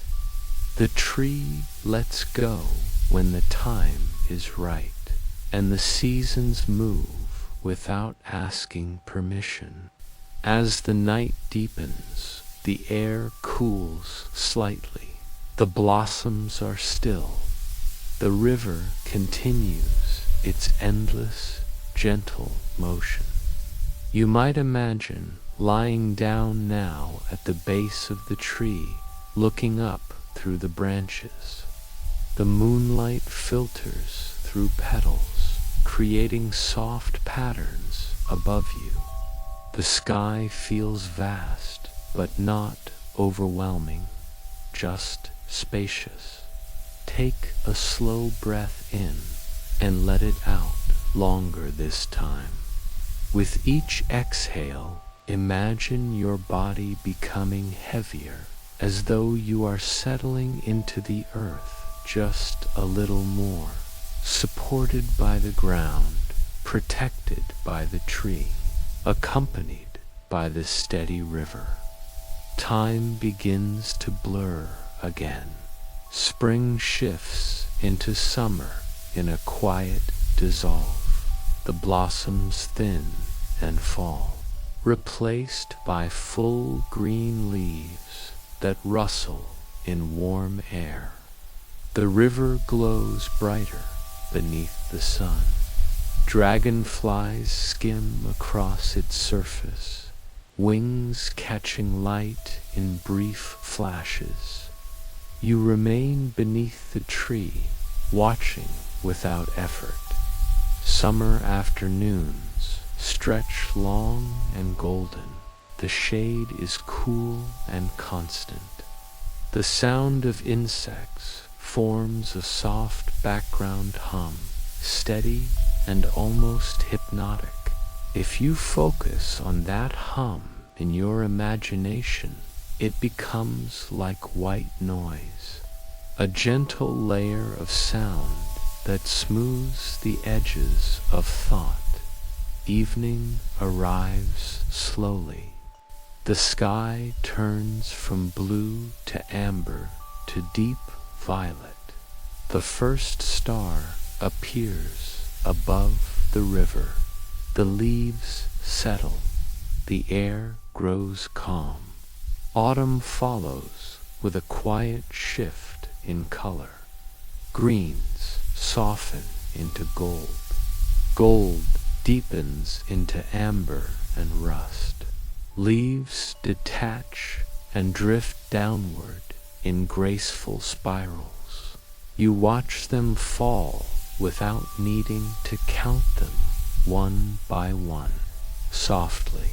The tree lets go when the time is right, and the seasons move without asking permission. As the night deepens, the air cools slightly. The blossoms are still. The river continues its endless, gentle motion. You might imagine lying down now at the base of the tree, looking up through the branches. The moonlight filters through petals, creating soft patterns above you. The sky feels vast, but not overwhelming, just spacious. Take a slow breath in and let it out longer this time. With each exhale, imagine your body becoming heavier, as though you are settling into the earth just a little more, supported by the ground, protected by the tree, accompanied by the steady river. Time begins to blur again. Spring shifts into summer in a quiet dissolve. The blossoms thin and fall, replaced by full green leaves that rustle in warm air. The river glows brighter beneath the sun. Dragonflies skim across its surface, wings catching light in brief flashes. You remain beneath the tree, watching without effort. Summer afternoons stretch long and golden. The shade is cool and constant. The sound of insects forms a soft background hum, steady and almost hypnotic. If you focus on that hum in your imagination, it becomes like white noise, a gentle layer of sound that smooths the edges of thought. Evening arrives slowly. The sky turns from blue to amber to deep violet. The first star appears above the river. The leaves settle. The air grows calm. Autumn follows with a quiet shift in color. Greens soften into gold. Gold deepens into amber and rust. Leaves detach and drift downward in graceful spirals. You watch them fall without needing to count them one by one. Softly,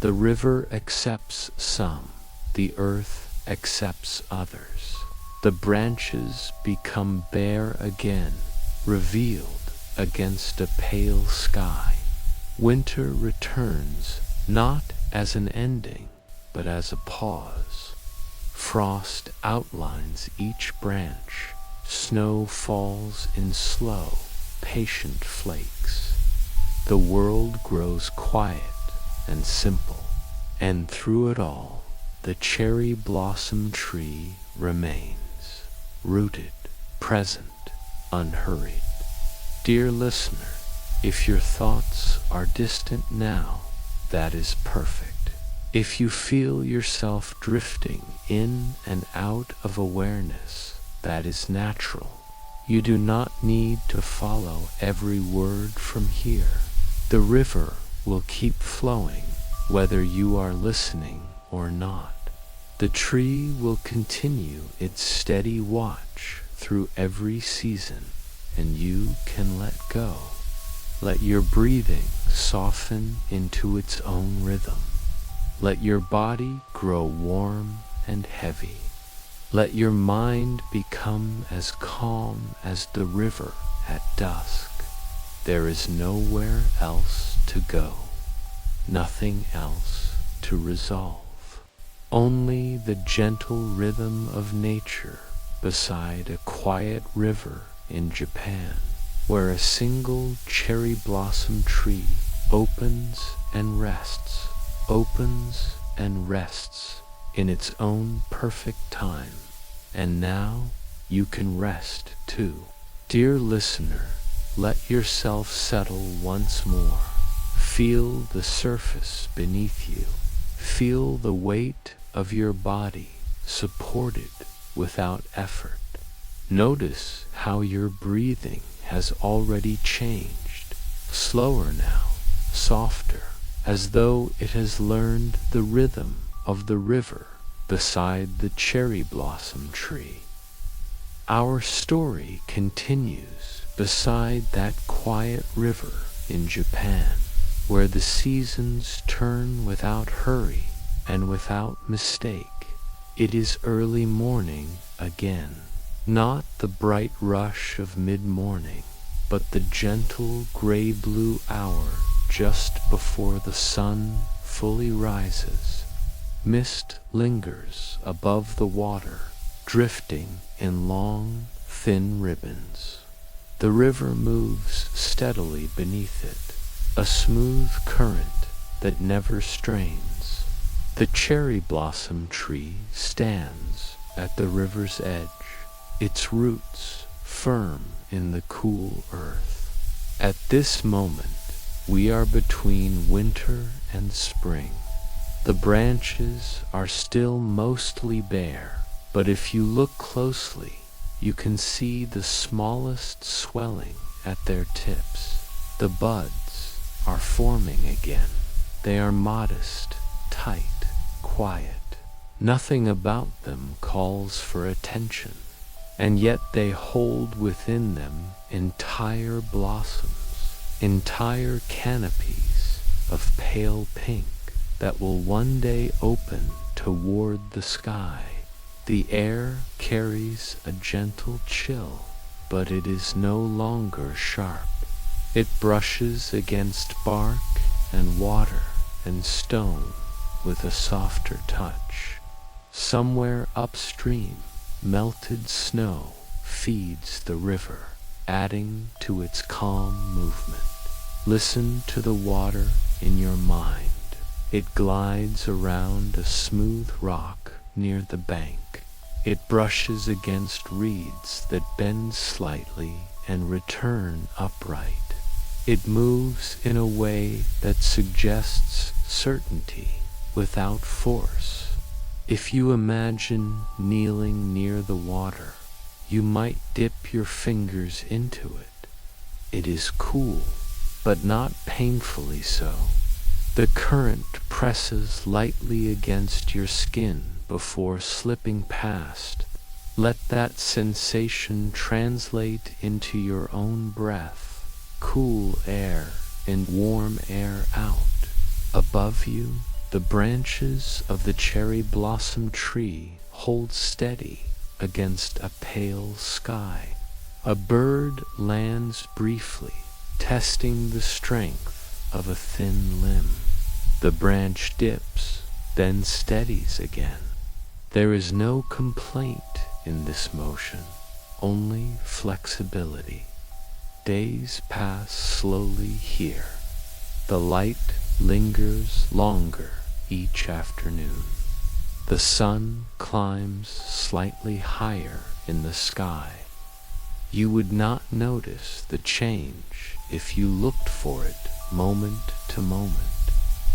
the river accepts some, the earth accepts others. The branches become bare again, revealed against a pale sky. Winter returns, not as an ending, but as a pause. Frost outlines each branch. Snow falls in slow, patient flakes. The world grows quiet and simple, and through it all, the cherry blossom tree remains, rooted, present, unhurried. Dear listener, if your thoughts are distant now, that is perfect. If you feel yourself drifting in and out of awareness, that is natural. You do not need to follow every word from here. The river will keep flowing, whether you are listening or not. The tree will continue its steady watch through every season, and you can let go. Let your breathing soften into its own rhythm. Let your body grow warm and heavy. Let your mind become as calm as the river at dusk. There is nowhere else to go, nothing else to resolve. Only the gentle rhythm of nature beside a quiet river in Japan, where a single cherry blossom tree opens and rests in its own perfect time. And now you can rest too. Dear listener, let yourself settle once more. Feel the surface beneath you. Feel the weight of your body supported without effort. Notice how your breathing has already changed. Slower now, softer, as though it has learned the rhythm of the river beside the cherry blossom tree. Our story continues beside that quiet river in Japan, where the seasons turn without hurry and without mistake. It is early morning again, not the bright rush of mid-morning, but the gentle gray-blue hour just before the sun fully rises. Mist lingers above the water, drifting in long, thin ribbons. The river moves steadily beneath it, a smooth current that never strains. The cherry blossom tree stands at the river's edge, its roots firm in the cool earth. At this moment, we are between winter and spring. The branches are still mostly bare, but if you look closely, you can see the smallest swelling at their tips. The buds are forming again. They are modest, tight, quiet. Nothing about them calls for attention, and yet they hold within them entire blossoms, entire canopies of pale pink that will one day open toward the sky. The air carries a gentle chill, but it is no longer sharp. It brushes against bark and water and stone with a softer touch. Somewhere upstream, melted snow feeds the river, adding to its calm movement. Listen to the water in your mind. It glides around a smooth rock near the bank. It brushes against reeds that bend slightly and return upright. It moves in a way that suggests certainty without force. If you imagine kneeling near the water, you might dip your fingers into it. It is cool, but not painfully so. The current presses lightly against your skin before slipping past. Let that sensation translate into your own breath. Cool air and warm air out. Above you, the branches of the cherry blossom tree holds steady against a pale sky. A bird lands briefly, testing the strength of a thin limb. The branch dips, then steadies again. There is no complaint in this motion, only flexibility. Days pass slowly here. The light lingers longer each afternoon. The sun climbs slightly higher in the sky. You would not notice the change if you looked for it moment to moment,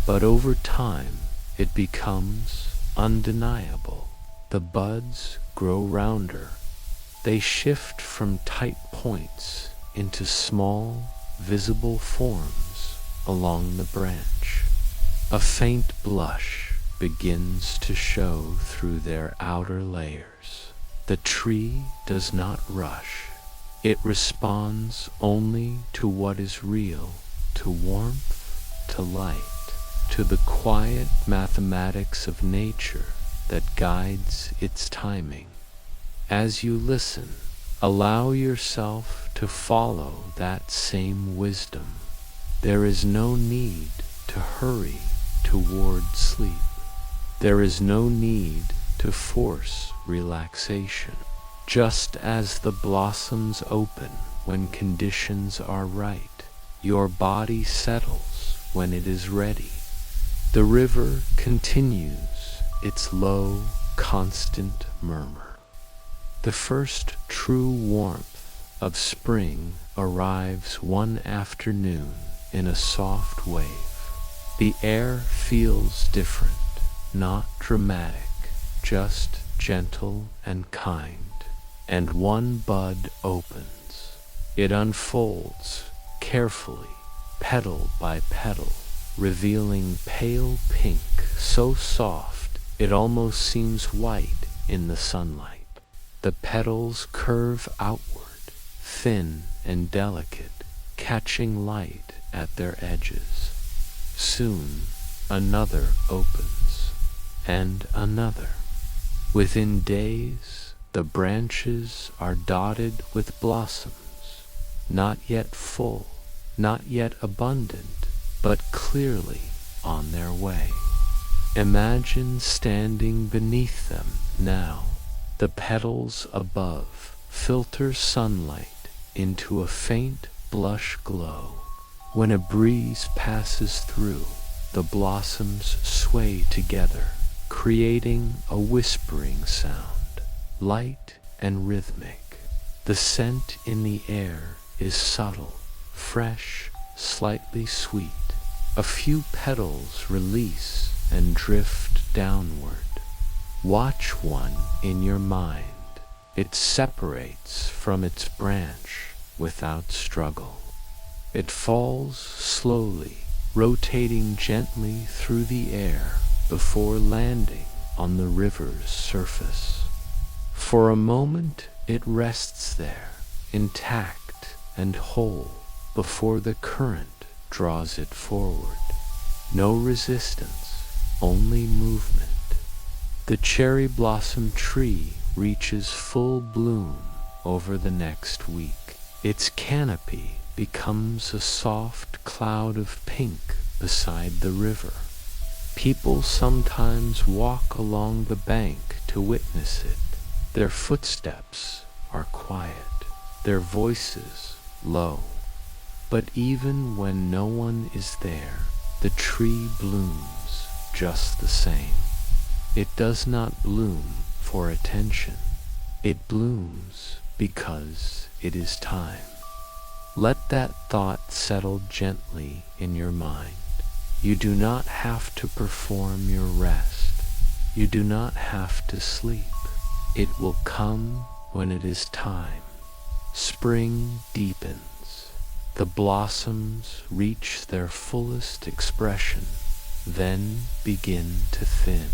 but over time it becomes undeniable. The buds grow rounder. They shift from tight points into small, visible forms along the branch. A faint blush begins to show through their outer layers. The tree does not rush. It responds only to what is real, to warmth, to light, to the quiet mathematics of nature that guides its timing. As you listen, allow yourself to follow that same wisdom. There is no need to hurry toward sleep. There is no need to force relaxation. Just as the blossoms open when conditions are right, your body settles when it is ready. The river continues its low, constant murmur. The first true warmth of spring arrives one afternoon in a soft wave. The air feels different, not dramatic, just gentle and kind. And one bud opens. It unfolds carefully, petal by petal, revealing pale pink, so soft it almost seems white in the sunlight. The petals curve outward, thin and delicate, catching light at their edges. Soon, another opens, and another. Within days, the branches are dotted with blossoms, not yet full, not yet abundant, but clearly on their way. Imagine standing beneath them now. The petals above filter sunlight into a faint blush glow. When a breeze passes through, the blossoms sway together, creating a whispering sound. Light and rhythmic. The scent in the air is subtle, fresh, slightly sweet. A few petals release and drift downward. Watch one in your mind. It separates from its branch without struggle. It falls slowly, rotating gently through the air before landing on the river's surface. For a moment it rests there, intact and whole, before the current draws it forward. No resistance, only movement. The cherry blossom tree reaches full bloom over the next week. Its canopy becomes a soft cloud of pink beside the river. People sometimes walk along the bank to witness it. Their footsteps are quiet, their voices low. But even when no one is there, the tree blooms just the same. It does not bloom for attention. It blooms because it is time. Let that thought settle gently in your mind. You do not have to perform your rest. You do not have to sleep. It will come when it is time. Spring deepens. The blossoms reach their fullest expression, then begin to thin.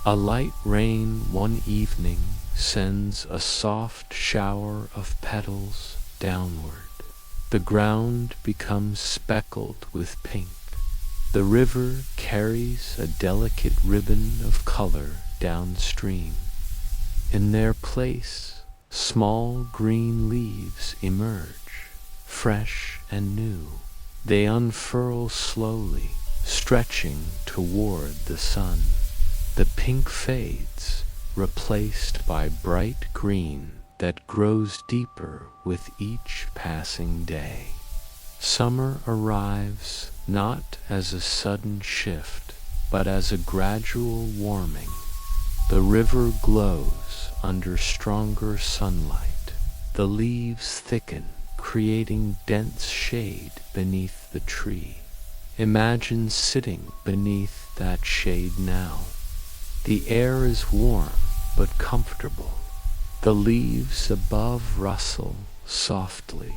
A light rain one evening sends a soft shower of petals downward. The ground becomes speckled with pink. The river carries a delicate ribbon of color downstream. In their place, small green leaves emerge, fresh and new. They unfurl slowly, stretching toward the sun. The pink fades, replaced by bright green that grows deeper with each passing day. Summer arrives not as a sudden shift, but as a gradual warming. The river glows under stronger sunlight. The leaves thicken, creating dense shade beneath the tree. Imagine sitting beneath that shade now. The air is warm but comfortable. The leaves above rustle softly,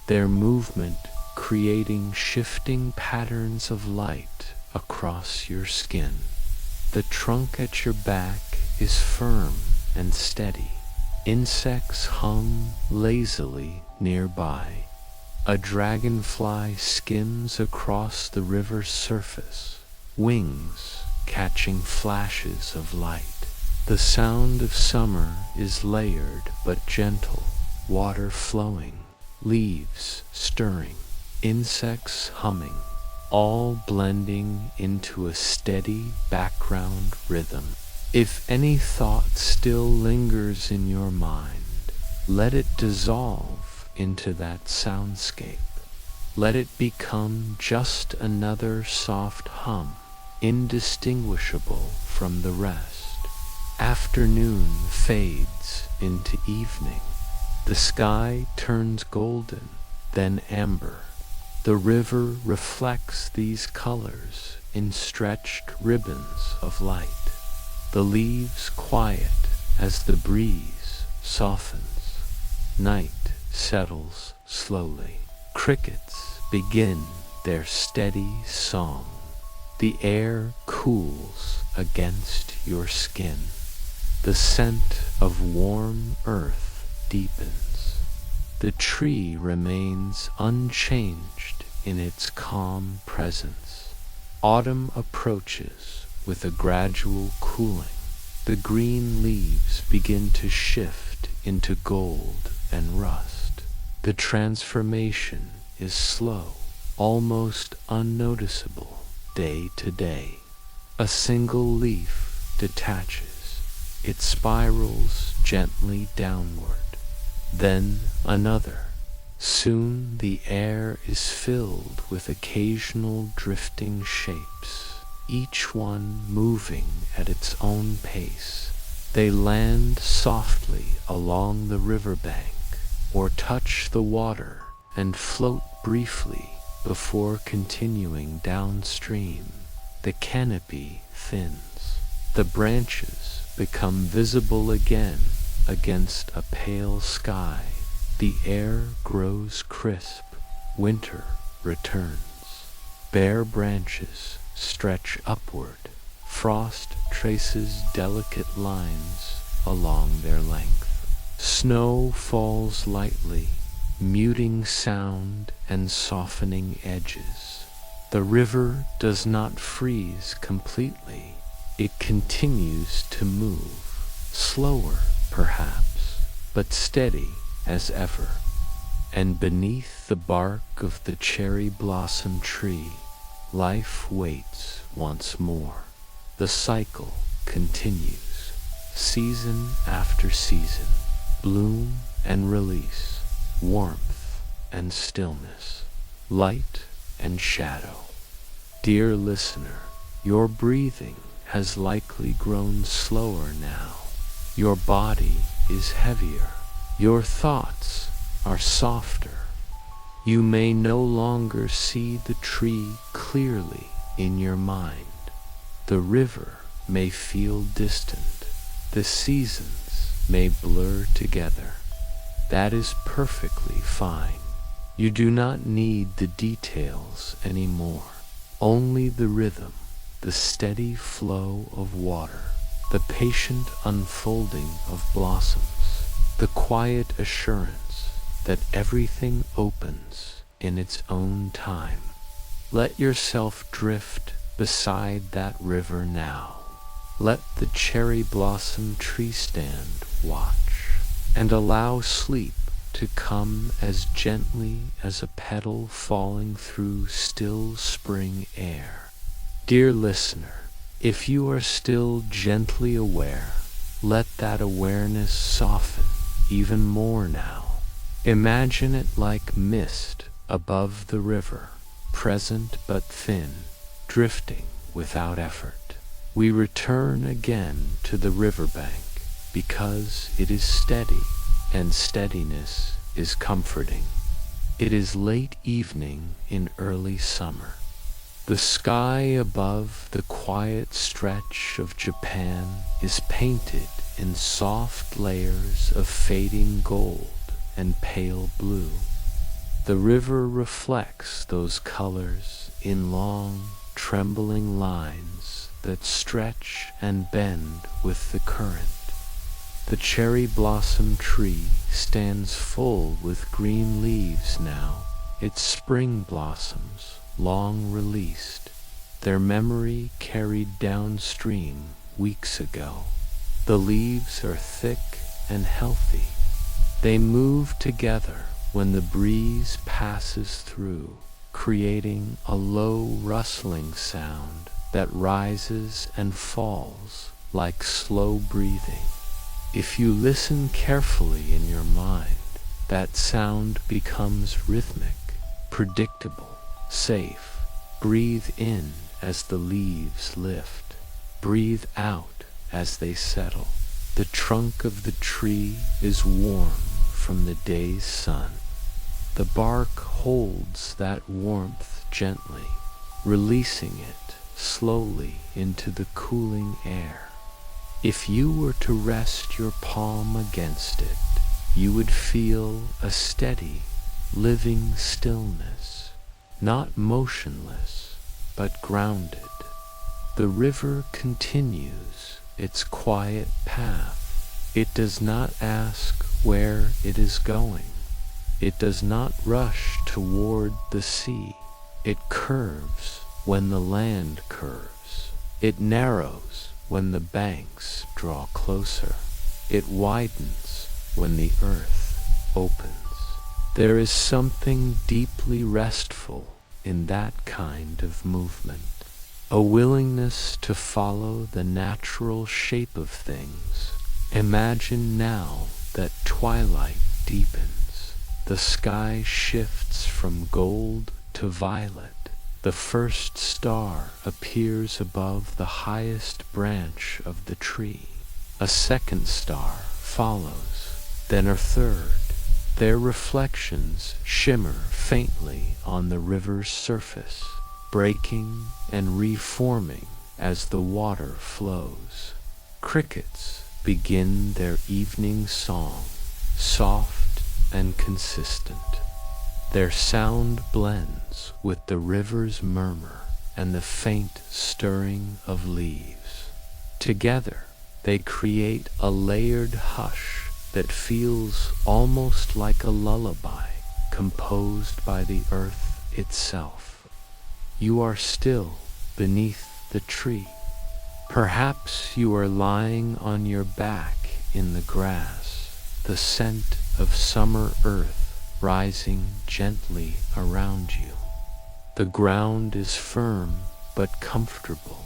their movement creating shifting patterns of light across your skin. The trunk at your back is firm and steady. Insects hum lazily nearby. A dragonfly skims across the river's surface, wings catching flashes of light. The sound of summer is layered but gentle, water flowing, leaves stirring, insects humming, all blending into a steady background rhythm. If any thought still lingers in your mind, let it dissolve into that soundscape. Let it become just another soft hum, indistinguishable from the rest. Afternoon fades into evening. The sky turns golden, then amber. The river reflects these colors in stretched ribbons of light. The leaves quiet as the breeze softens. Night settles slowly. Crickets begin their steady song. The air cools against your skin. The scent of warm earth deepens. The tree remains unchanged in its calm presence. Autumn approaches with a gradual cooling. The green leaves begin to shift into gold and rust. The transformation is slow, almost unnoticeable, day to day. A single leaf detaches. It spirals gently downward. Then another. Soon the air is filled with occasional drifting shapes, each one moving at its own pace. They land softly along the riverbank, or touch the water and float briefly before continuing downstream. The canopy thins. The branches become visible again against a pale sky. The air grows crisp. Winter returns. Bare branches stretch upward. Frost traces delicate lines along their length. Snow falls lightly, muting sound and softening edges. The river does not freeze completely. It continues to move, slower perhaps, but steady as ever. And beneath the bark of the cherry blossom tree, life waits once more. The cycle continues, season after season, bloom and release, warmth and stillness, light and shadow. Dear listener, your breathing has likely grown slower now. Your body is heavier. Your thoughts are softer. You may no longer see the tree clearly in your mind. The river may feel distant. The seasons may blur together. That is perfectly fine. You do not need the details anymore. Only the rhythm, the steady flow of water, the patient unfolding of blossoms, the quiet assurance that everything opens in its own time. Let yourself drift beside that river now. Let the cherry blossom tree stand watch, and allow sleep to come as gently as a petal falling through still spring air. Dear listener, if you are still gently aware, let that awareness soften even more now. Imagine it like mist above the river, present but thin, drifting without effort. We return again to the riverbank because it is steady, and steadiness is comforting. It is late evening in early summer. The sky above the quiet stretch of Japan is painted in soft layers of fading gold and pale blue. The river reflects those colors in long, trembling lines that stretch and bend with the current. The cherry blossom tree stands full with green leaves now, its spring blossoms long released, their memory carried downstream weeks ago. The leaves are thick and healthy. They move together when the breeze passes through, creating a low rustling sound that rises and falls like slow breathing. If you listen carefully in your mind, that sound becomes rhythmic, predictable, safe. Breathe in as the leaves lift. Breathe out as they settle. The trunk of the tree is warm from the day's sun. The bark holds that warmth gently, releasing it slowly into the cooling air. If you were to rest your palm against it, you would feel a steady, living stillness, not motionless, but grounded. The river continues its quiet path. It does not ask where it is going. It does not rush toward the sea. It curves when the land curves. It narrows when the banks draw closer. It widens when the earth opens. There is something deeply restful in that kind of movement, a willingness to follow the natural shape of things. Imagine now that twilight deepens. The sky shifts from gold to violet. The first star appears above the highest branch of the tree. A second star follows, then a third. Their reflections shimmer faintly on the river's surface, breaking and reforming as the water flows. Crickets begin their evening song, soft and consistent. Their sound blends with the river's murmur and the faint stirring of leaves. Together, they create a layered hush that feels almost like a lullaby composed by the earth itself. You are still beneath the tree. Perhaps you are lying on your back in the grass, the scent of summer earth rising gently around you. The ground is firm but comfortable.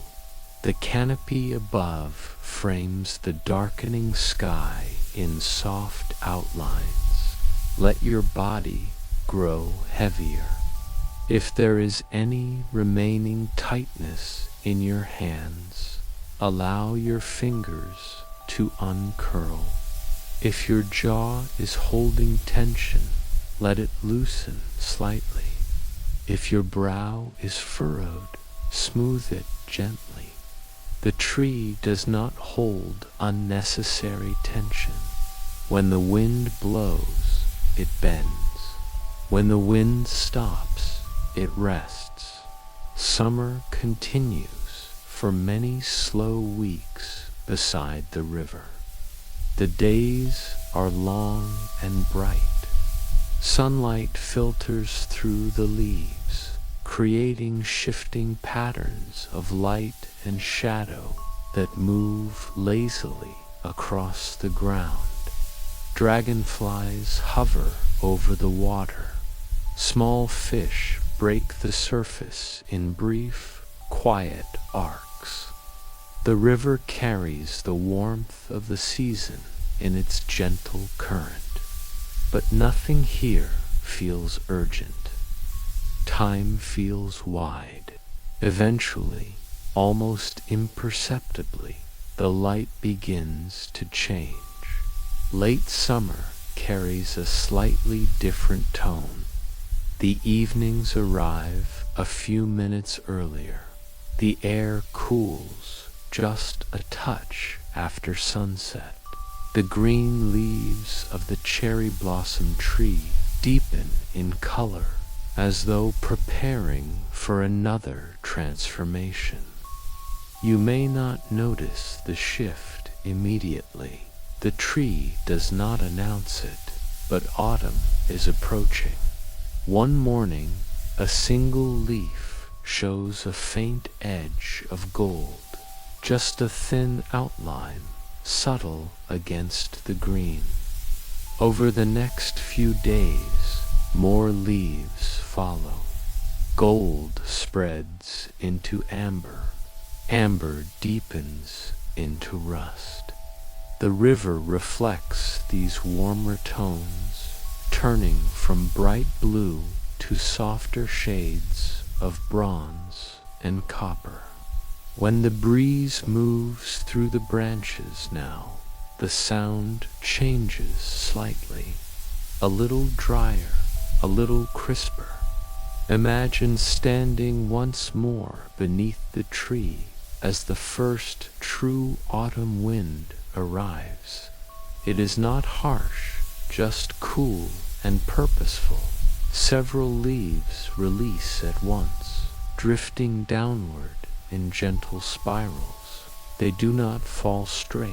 The canopy above frames the darkening sky in soft outlines. Let your body grow heavier. If there is any remaining tightness in your hands, allow your fingers to uncurl. If your jaw is holding tension, let it loosen slightly. If your brow is furrowed, smooth it gently. The tree does not hold unnecessary tension. When the wind blows, it bends. When the wind stops, it rests. Summer continues for many slow weeks beside the river. The days are long and bright. Sunlight filters through the leaves, creating shifting patterns of light and shadow that move lazily across the ground. Dragonflies hover over the water. Small fish break the surface in brief, quiet arcs. The river carries the warmth of the season in its gentle current, but nothing here feels urgent. Time feels wide. Eventually, almost imperceptibly, the light begins to change. Late summer carries a slightly different tone. The evenings arrive a few minutes earlier. The air cools just a touch after sunset. The green leaves of the cherry blossom tree deepen in color, as though preparing for another transformation. You may not notice the shift immediately. The tree does not announce it, but autumn is approaching. One morning, a single leaf shows a faint edge of gold, just a thin outline, subtle against the green. Over the next few days, more leaves follow. Gold spreads into amber. Amber deepens into rust. The river reflects these warmer tones, turning from bright blue to softer shades of bronze and copper. When the breeze moves through the branches now, the sound changes slightly, a little drier, a little crisper. Imagine standing once more beneath the tree as the first true autumn wind arrives. It is not harsh, just cool and purposeful. Several leaves release at once, drifting downward in gentle spirals. They do not fall straight.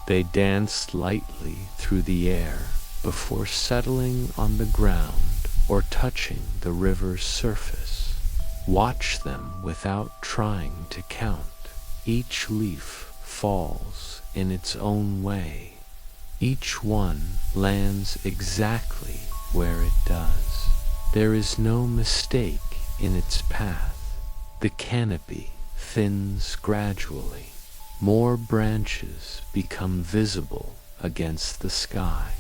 They dance lightly through the air before settling on the ground or touching the river's surface. Watch them without trying to count. Each leaf falls in its own way. Each one lands exactly where it does. There is no mistake in its path. The canopy thins gradually. More branches become visible against the sky.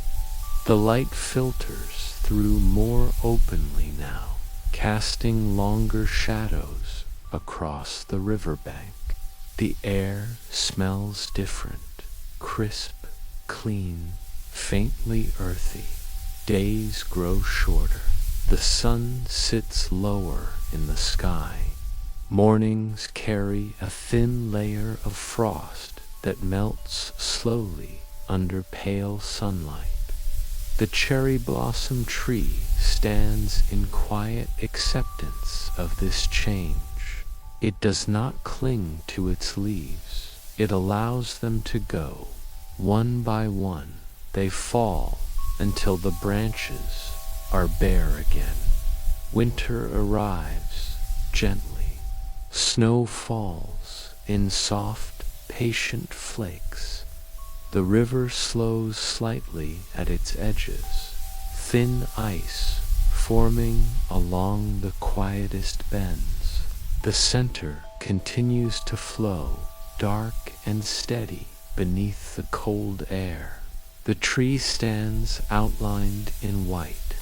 The light filters through more openly now, casting longer shadows across the riverbank. The air smells different, crisp, clean, faintly earthy. Days grow shorter. The sun sits lower in the sky. Mornings carry a thin layer of frost that melts slowly under pale sunlight. The cherry blossom tree stands in quiet acceptance of this change. It does not cling to its leaves. It allows them to go. One by one, they fall until the branches are bare again. Winter arrives gently. Snow falls in soft, patient flakes. The river slows slightly at its edges, thin ice forming along the quietest bends. The center continues to flow, dark and steady, beneath the cold air. The tree stands outlined in white.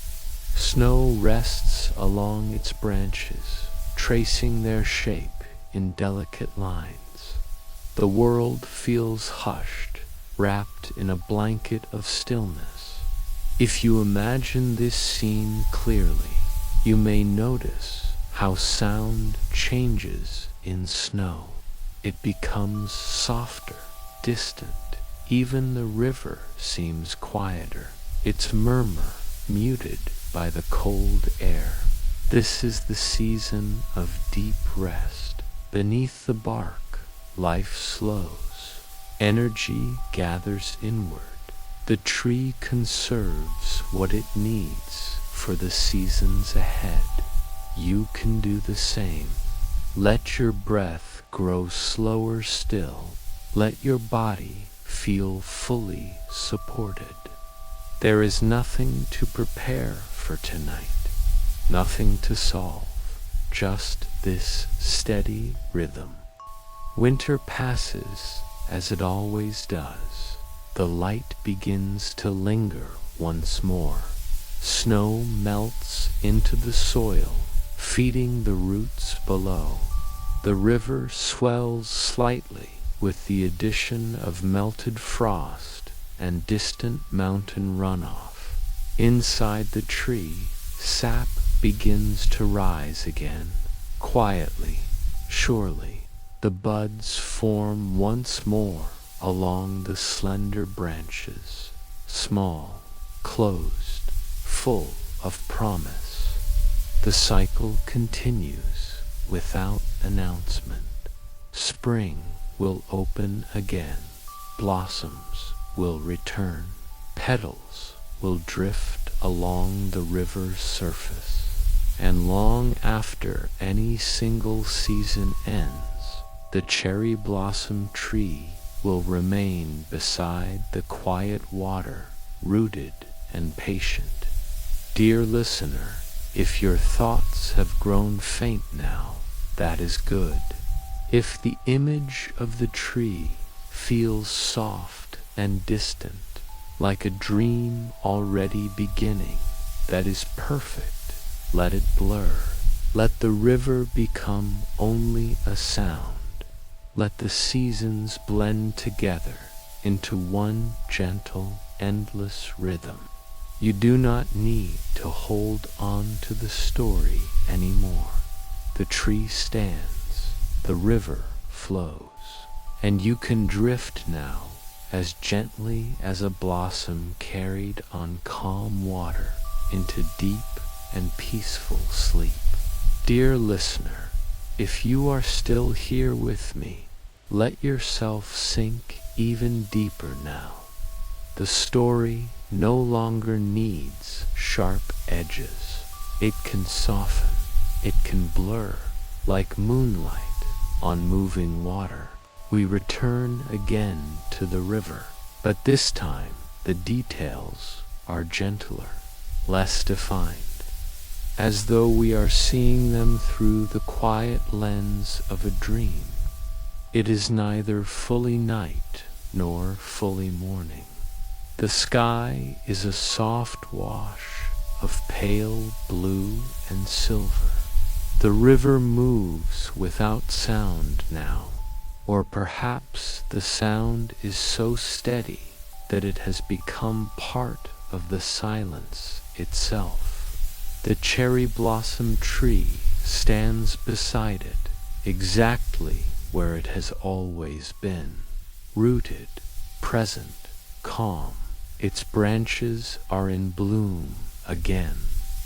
Snow rests along its branches, tracing their shape in delicate lines. The world feels hushed, wrapped in a blanket of stillness. If you imagine this scene clearly, you may notice how sound changes in snow. It becomes softer, distant. Even the river seems quieter, its murmur muted by the cold air. This is the season of deep rest. Beneath the bark, life slows. Energy gathers inward. The tree conserves what it needs for the seasons ahead. You can do the same. Let your breath grow slower still. Let your body feel fully supported. There is nothing to prepare for tonight, nothing to solve, just this steady rhythm. Winter passes as it always does. The light begins to linger once more. Snow melts into the soil, feeding the roots below. The river swells slightly with the addition of melted frost and distant mountain runoff. Inside the tree, sap begins to rise again, quietly, surely. The buds form once more along the slender branches, small, closed, full of promise. The cycle continues without announcement. Spring will open again, blossoms will return, petals will drift along the river's surface, and long after any single season ends, the cherry blossom tree will remain beside the quiet water, rooted and patient. Dear listener, if your thoughts have grown faint now, that is good. If the image of the tree feels soft and distant, like a dream already beginning, that is perfect. Let it blur. Let the river become only a sound. Let the seasons blend together into one gentle, endless rhythm. You do not need to hold on to the story anymore. The tree stands, the river flows, and you can drift now as gently as a blossom carried on calm water into deep and peaceful sleep. Dear listener, if you are still here with me, let yourself sink even deeper now. The story no longer needs sharp edges. It can soften, it can blur, like moonlight on moving water. We return again to the river, but this time the details are gentler, less defined, as though we are seeing them through the quiet lens of a dream. It is neither fully night nor fully morning. The sky is a soft wash of pale blue and silver. The river moves without sound now, or perhaps the sound is so steady that it has become part of the silence itself. The cherry blossom tree stands beside it, exactly where it has always been, rooted, present, calm. Its branches are in bloom again.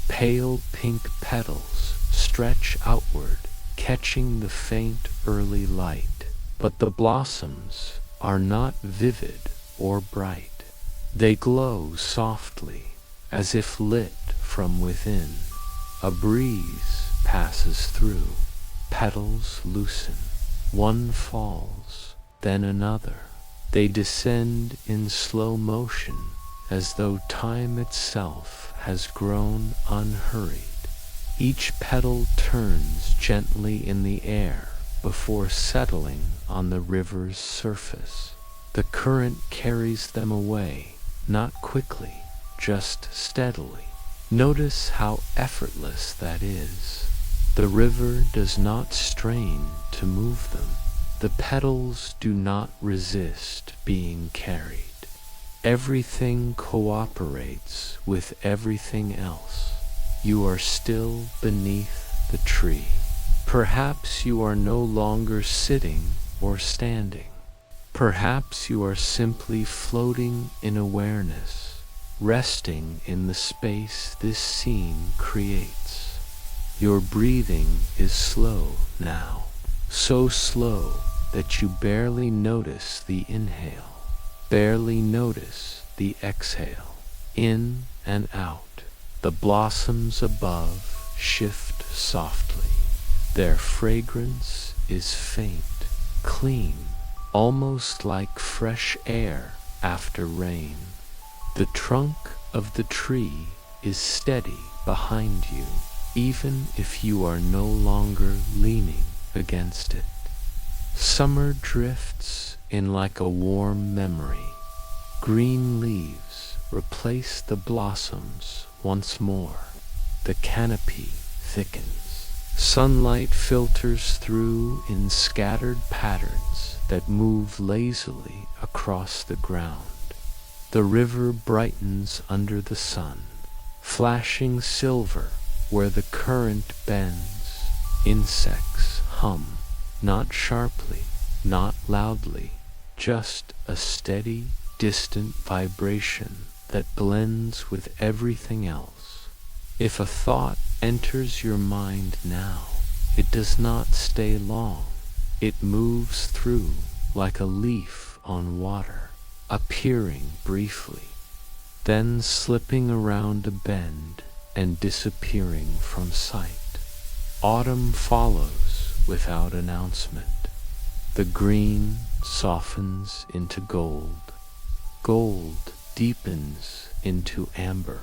Pale pink petals stretch outward, catching the faint early light. But the blossoms are not vivid or bright. They glow softly, as if lit from within. A breeze passes through. Petals loosen. One falls, then another. They descend in slow motion, as though time itself has grown unhurried. Each petal turns gently in the air before settling on the river's surface. The current carries them away, not quickly, just steadily. Notice how effortless that is. The river does not strain to move them. The petals do not resist being carried. Everything cooperates with everything else. You are still beneath the tree. Perhaps you are no longer sitting or standing. Perhaps you are simply floating in awareness, resting in the space this scene creates. Your breathing is slow now, so slow that you barely notice the inhale, barely notice the exhale, in and out. The blossoms above shift softly. Their fragrance is faint, clean, almost like fresh air after rain. The trunk of the tree is steady behind you, even if you are no longer leaning against it. Summer drifts in like a warm memory. Green leaves replace the blossoms once more. The canopy thickens. Sunlight filters through in scattered patterns that move lazily across the ground. The river brightens under the sun, flashing silver where the current bends. Insects hum, not sharply, not loudly, just a steady, distant vibration that blends with everything else. If a thought enters your mind now, it does not stay long. It moves through like a leaf on water, appearing briefly, then slipping around a bend and disappearing from sight. Autumn follows without announcement. The green softens into gold. Gold deepens into amber.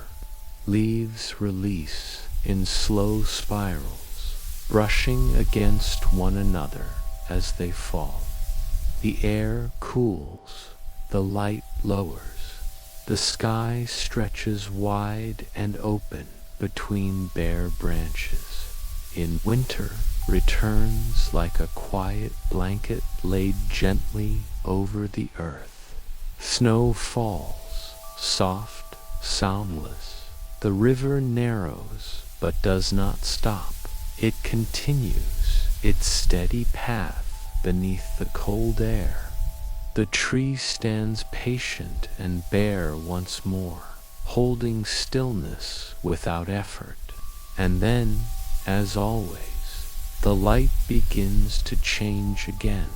Leaves release in slow spirals, brushing against one another as they fall. The air cools, the light lowers. The sky stretches wide and open between bare branches. In winter returns like a quiet blanket laid gently over the earth. Snow falls, soft, soundless. The river narrows but does not stop. It continues its steady path beneath the cold air. The tree stands patient and bare once more, holding stillness without effort. And then, as always, the light begins to change again.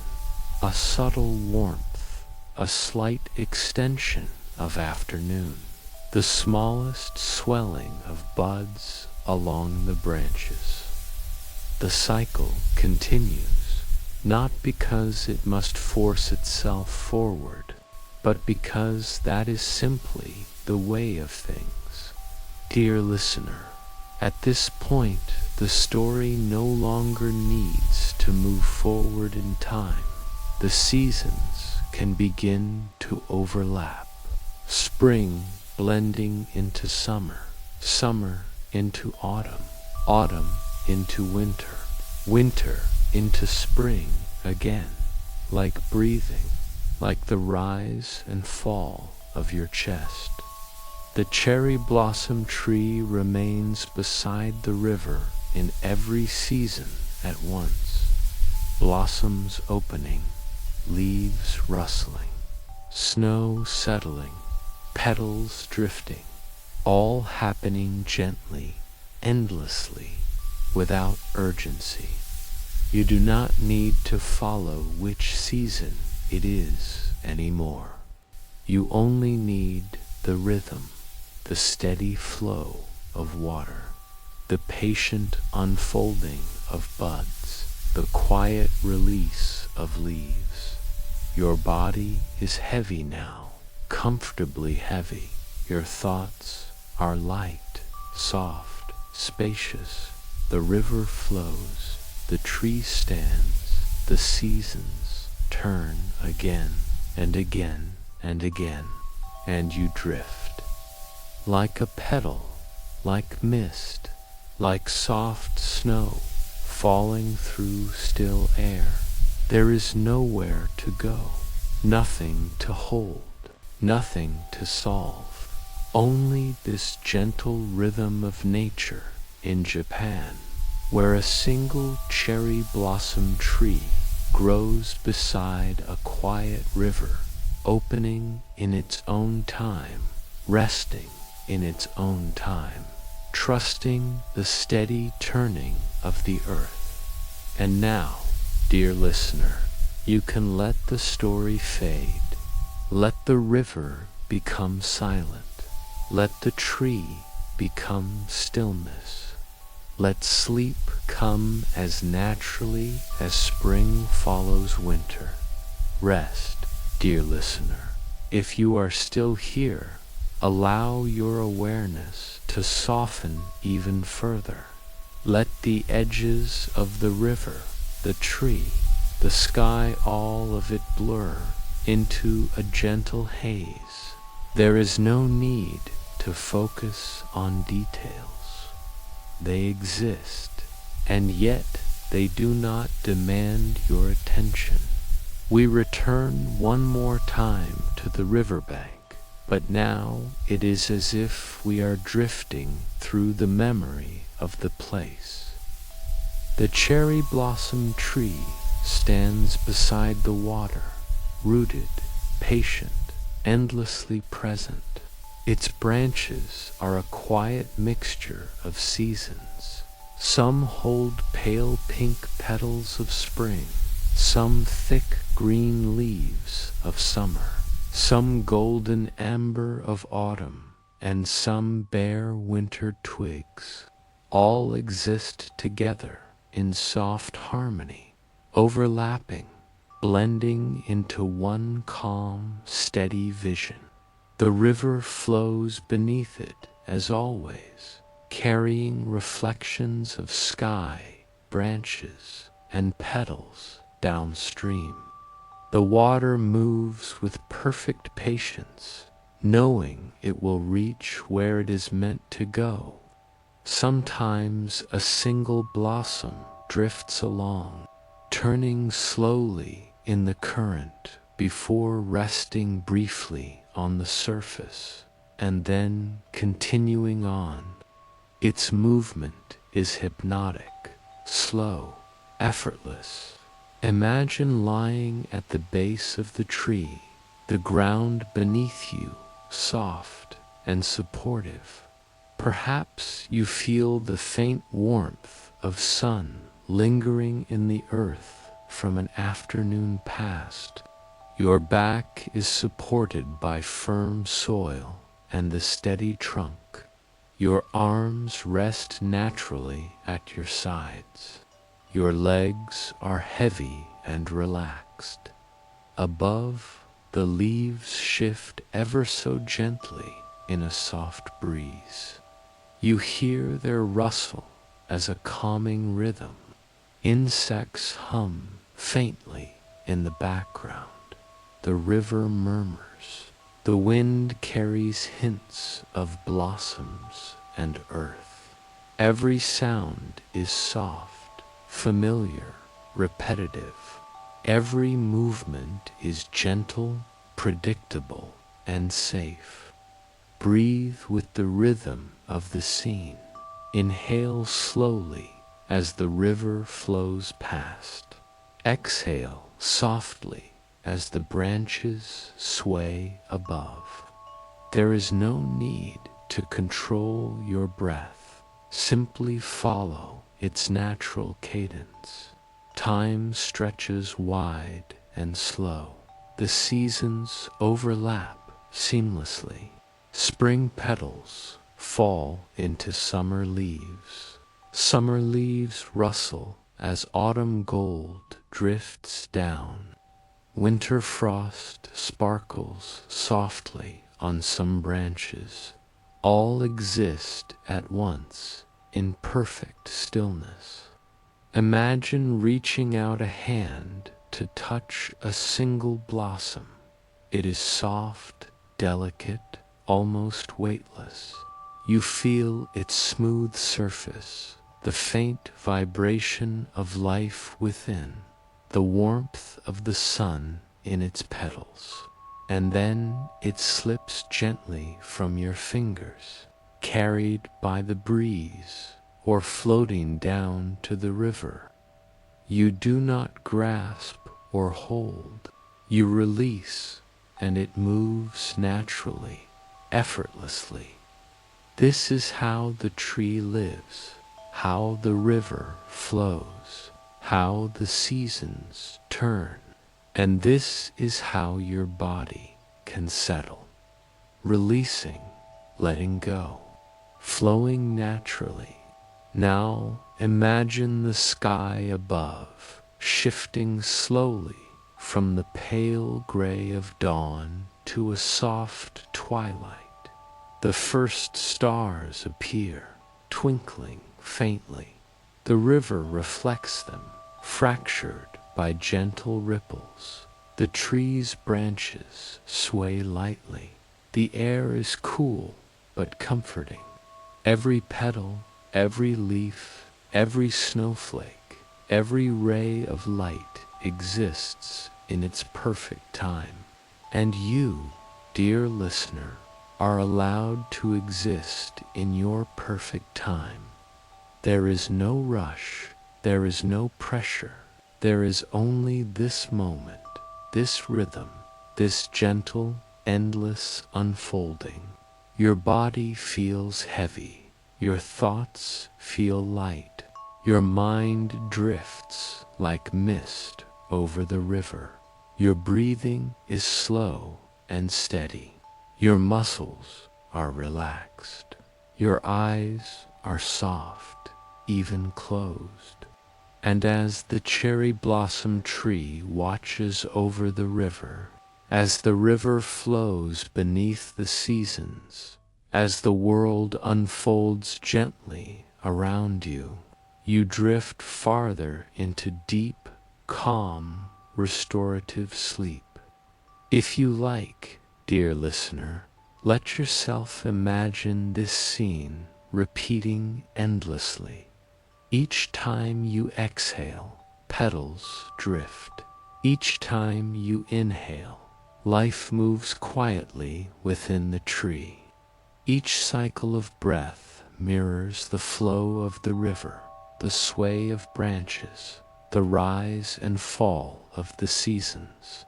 A subtle warmth, a slight extension of afternoon, the smallest swelling of buds along the branches. The cycle continues, not because it must force itself forward, but because that is simply the way of things. Dear listener, at this point, the story no longer needs to move forward in time. The seasons can begin to overlap. Spring blending into summer, summer into autumn, autumn into winter, winter into spring again, like breathing, like the rise and fall of your chest. The cherry blossom tree remains beside the river in every season at once. Blossoms opening, leaves rustling, snow settling, petals drifting, all happening gently, endlessly, without urgency. You do not need to follow which season it is anymore. You only need the rhythm, the steady flow of water, the patient unfolding of buds, the quiet release of leaves. Your body is heavy now, comfortably heavy. Your thoughts are light, soft, spacious. The river flows, the tree stands, the seasons turn again and again and again, and you drift. Like a petal, like mist, like soft snow falling through still air. There is nowhere to go, nothing to hold, nothing to solve. Only this gentle rhythm of nature in Japan, where a single cherry blossom tree grows beside a quiet river, opening in its own time, resting in its own time, trusting the steady turning of the earth. And now, dear listener, you can let the story fade. Let the river become silent. Let the tree become stillness. Let sleep come as naturally as spring follows winter. Rest, dear listener. If you are still here, allow your awareness to soften even further. Let the edges of the river, the tree, the sky, all of it blur into a gentle haze. There is no need to focus on details. They exist, and yet they do not demand your attention. We return one more time to the riverbank, but now it is as if we are drifting through the memory of the place. The cherry blossom tree stands beside the water, rooted, patient, endlessly present. Its branches are a quiet mixture of seasons. Some hold pale pink petals of spring, some thick green leaves of summer, some golden amber of autumn, and some bare winter twigs. All exist together in soft harmony, overlapping, blending into one calm, steady vision. The river flows beneath it as always, carrying reflections of sky, branches, and petals downstream. The water moves with perfect patience, knowing it will reach where it is meant to go. Sometimes a single blossom drifts along, turning slowly in the current before resting briefly on the surface, and then continuing on. Its movement is hypnotic, slow, effortless. Imagine lying at the base of the tree, the ground beneath you soft and supportive. Perhaps you feel the faint warmth of sun lingering in the earth from an afternoon past. Your back is supported by firm soil and the steady trunk. Your arms rest naturally at your sides. Your legs are heavy and relaxed. Above, the leaves shift ever so gently in a soft breeze. You hear their rustle as a calming rhythm. Insects hum faintly in the background. The river murmurs. The wind carries hints of blossoms and earth. Every sound is soft, familiar, repetitive. Every movement is gentle, predictable, and safe. Breathe with the rhythm of the scene. Inhale slowly as the river flows past. Exhale softly as the branches sway above. There is no need to control your breath. Simply follow its natural cadence. Time stretches wide and slow. The seasons overlap seamlessly. Spring petals fall into summer leaves. Summer leaves rustle as autumn gold drifts down. Winter frost sparkles softly on some branches. All exist at once in perfect stillness. Imagine reaching out a hand to touch a single blossom. It is soft, delicate, almost weightless. You feel its smooth surface, the faint vibration of life within, the warmth of the sun in its petals. And then it slips gently from your fingers, carried by the breeze or floating down to the river. You do not grasp or hold. You release, and it moves naturally, effortlessly. This is how the tree lives, how the river flows, how the seasons turn. And this is how your body can settle, releasing, letting go, flowing naturally. Now imagine the sky above, shifting slowly from the pale gray of dawn to a soft twilight. The first stars appear, twinkling faintly. The river reflects them, fractured by gentle ripples. The trees' branches sway lightly. The air is cool but comforting. Every petal, every leaf, every snowflake, every ray of light exists in its perfect time. And you, dear listener, are allowed to exist in your perfect time. There is no rush, there is no pressure, there is only this moment, this rhythm, this gentle, endless unfolding. Your body feels heavy, your thoughts feel light, your mind drifts like mist over the river. Your breathing is slow and steady. Your muscles are relaxed. Your eyes are soft, even closed. And as the cherry blossom tree watches over the river, as the river flows beneath the seasons, as the world unfolds gently around you, you drift farther into deep, calm, restorative sleep. If you like, dear listener, let yourself imagine this scene repeating endlessly. Each time you exhale, petals drift. Each time you inhale, life moves quietly within the tree. Each cycle of breath mirrors the flow of the river, the sway of branches, the rise and fall of the seasons.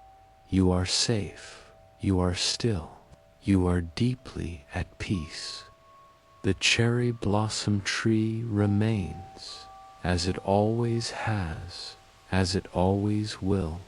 You are safe, you are still, you are deeply at peace. The cherry blossom tree remains, as it always has, as it always will,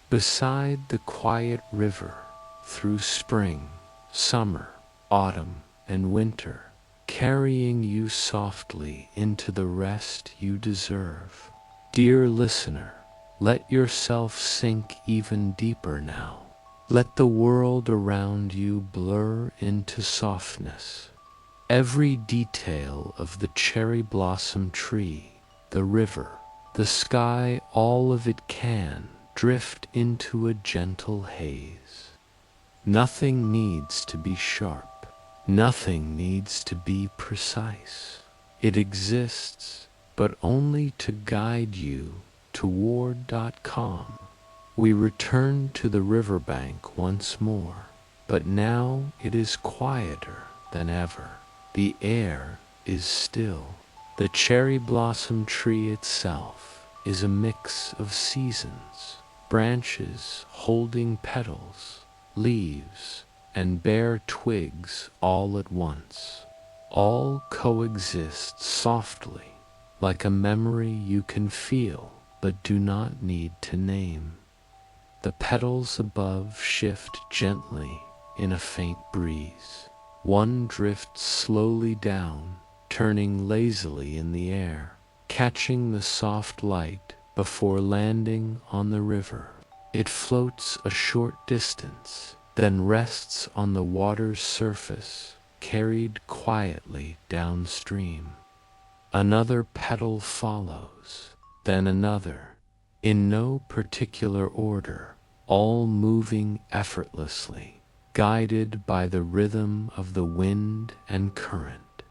beside the quiet river, through spring, summer, autumn, and winter, carrying you softly into the rest you deserve. Dear listener, let yourself sink even deeper now. Let the world around you blur into softness. Every detail of the cherry blossom tree, the river, the sky, all of it can drift into a gentle haze. Nothing needs to be sharp. Nothing needs to be precise. It exists, but only to guide you toward calm. We return to the riverbank once more, but now it is quieter than ever. The air is still. The cherry blossom tree itself is a mix of seasons, branches holding petals, leaves, and bare twigs all at once. All coexist softly, like a memory you can feel but do not need to name. The petals above shift gently in a faint breeze. One drifts slowly down, turning lazily in the air, catching the soft light before landing on the river. It floats a short distance, then rests on the water's surface, carried quietly downstream. Another petal follows, then another, in no particular order, all moving effortlessly, guided by the rhythm of the wind and current.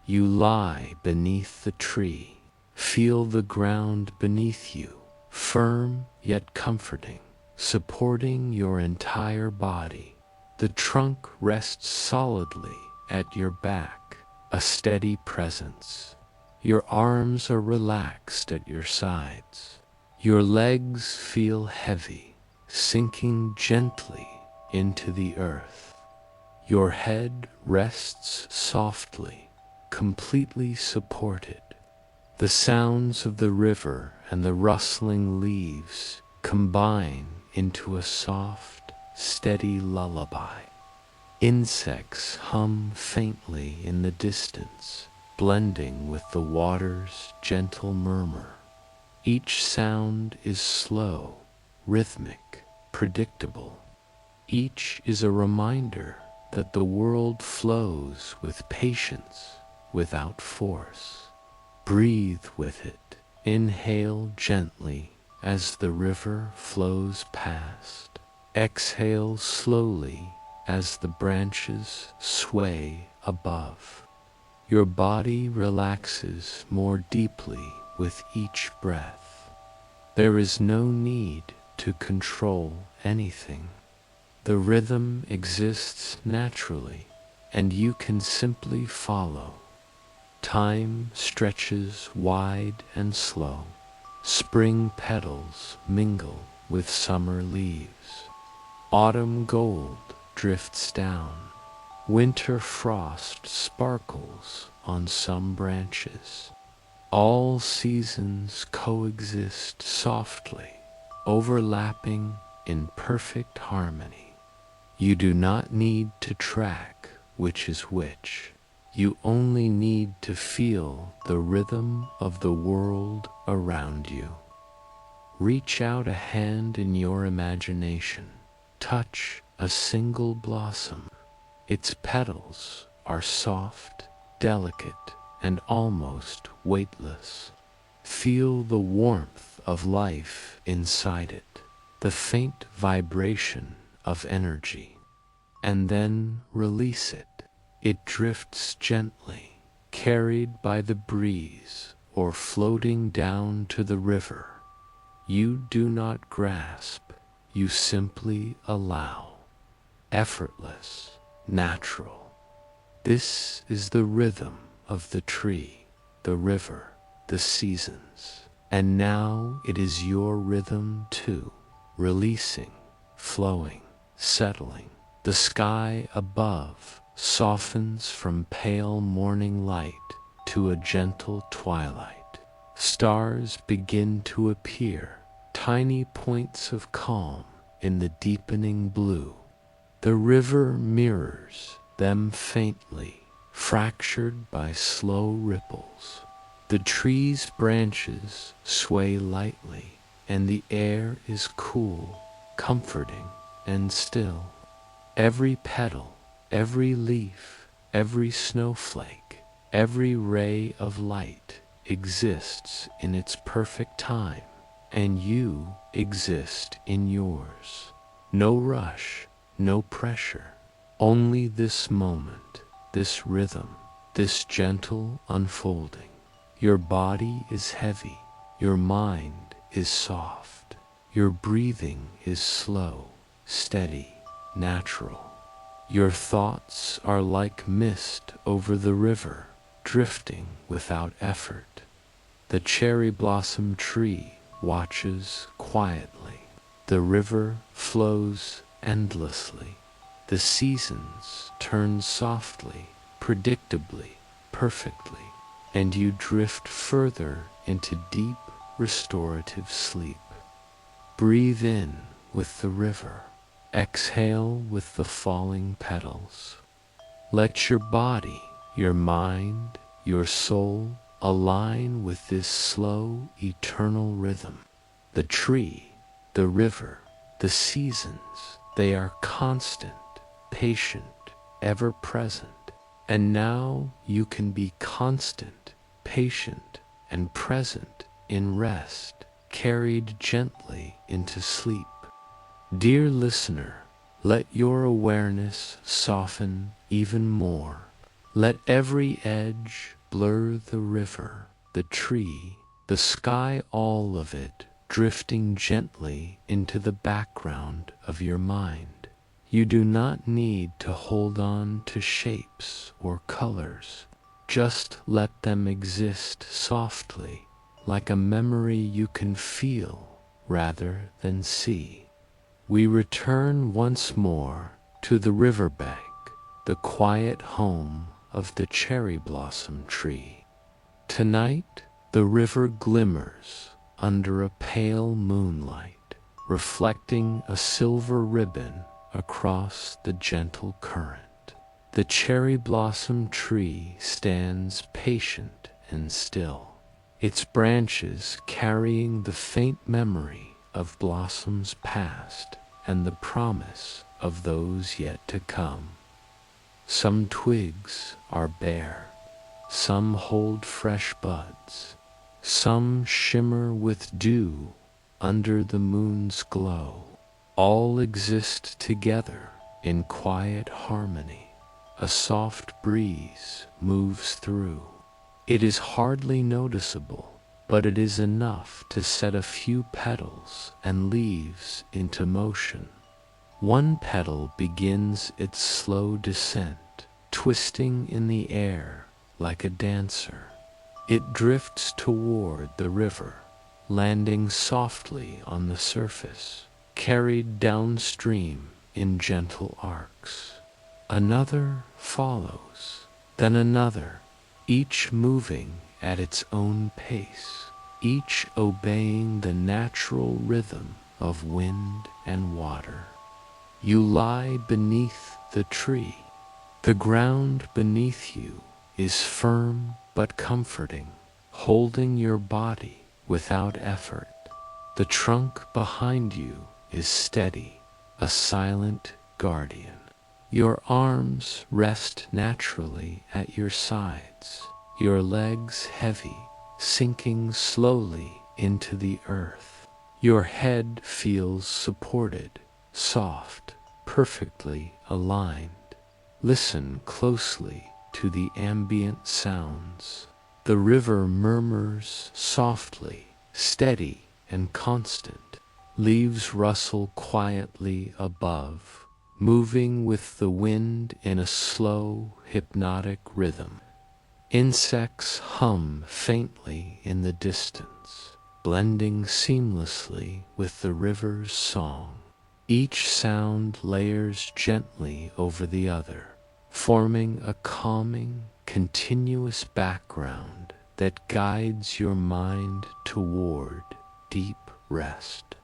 You lie beneath the tree, feel the ground beneath you, firm yet comforting, supporting your entire body. The trunk rests solidly at your back, a steady presence. Your arms are relaxed at your sides. Your legs feel heavy, sinking gently into the earth. Your head rests softly, completely supported. The sounds of the river and the rustling leaves combine into a soft, steady lullaby. Insects hum faintly in the distance, blending with the water's gentle murmur. Each sound is slow, rhythmic, predictable. Each is a reminder that the world flows with patience, without force. Breathe with it. Inhale gently as the river flows past. Exhale slowly as the branches sway above. Your body relaxes more deeply with each breath. There is no need to control anything. The rhythm exists naturally, and you can simply follow. Time stretches wide and slow. Spring petals mingle with summer leaves. Autumn gold drifts down. Winter frost sparkles on some branches. All seasons coexist softly, overlapping in perfect harmony. You do not need to track which is which. You only need to feel the rhythm of the world around you. Reach out a hand in your imagination. Touch a single blossom. Its petals are soft, delicate, and almost weightless. Feel the warmth of life inside it, the faint vibration of energy, and then release it. It drifts gently, carried by the breeze or floating down to the river. You do not grasp, you simply allow. Effortless, natural. This is the rhythm of the tree, the river, the seasons. And now it is your rhythm too, releasing, flowing, settling. The sky above softens from pale morning light to a gentle twilight. Stars begin to appear, tiny points of calm in the deepening blue. The river mirrors them faintly, fractured by slow ripples. The tree's branches sway lightly, and the air is cool, comforting, and still. Every petal, every leaf, every snowflake, every ray of light exists in its perfect time, and you exist in yours. No rush, no pressure, only this moment, this rhythm, this gentle unfolding. Your body is heavy, your mind is soft, your breathing is slow, steady, natural. Your thoughts are like mist over the river, drifting without effort. The cherry blossom tree watches quietly. The river flows endlessly. The seasons turn softly, predictably, perfectly, and you drift further into deep, restorative sleep. Breathe in with the river. Exhale with the falling petals. Let your body, your mind, your soul align with this slow, eternal rhythm. The tree, the river, the seasons, they are constant, patient, ever present. And now you can be constant, patient, and present in rest, carried gently into sleep. Dear listener, let your awareness soften even more. Let every edge blur the river, the tree, the sky, all of it drifting gently into the background of your mind. You do not need to hold on to shapes or colors. Just let them exist softly, like a memory you can feel rather than see. We return once more to the riverbank, the quiet home of the cherry blossom tree. Tonight, the river glimmers under a pale moonlight, reflecting a silver ribbon across the gentle current. The cherry blossom tree stands patient and still, its branches carrying the faint memory of blossoms past and the promise of those yet to come. Some twigs are bare, some hold fresh buds, some shimmer with dew under the moon's glow. All exist together in quiet harmony. A soft breeze moves through. It is hardly noticeable, but it is enough to set a few petals and leaves into motion. One petal begins its slow descent, twisting in the air like a dancer. It drifts toward the river, landing softly on the surface, carried downstream in gentle arcs. Another follows, then another, each moving at its own pace, each obeying the natural rhythm of wind and water. You lie beneath the tree. The ground beneath you is firm but comforting, holding your body without effort. The trunk behind you is steady, a silent guardian. Your arms rest naturally at your sides, your legs heavy, sinking slowly into the earth. Your head feels supported, soft, perfectly aligned. Listen closely to the ambient sounds. The river murmurs softly, steady and constant. Leaves rustle quietly above, moving with the wind in a slow, hypnotic rhythm. Insects hum faintly in the distance, blending seamlessly with the river's song. Each sound layers gently over the other, forming a calming, continuous background that guides your mind toward deep rest.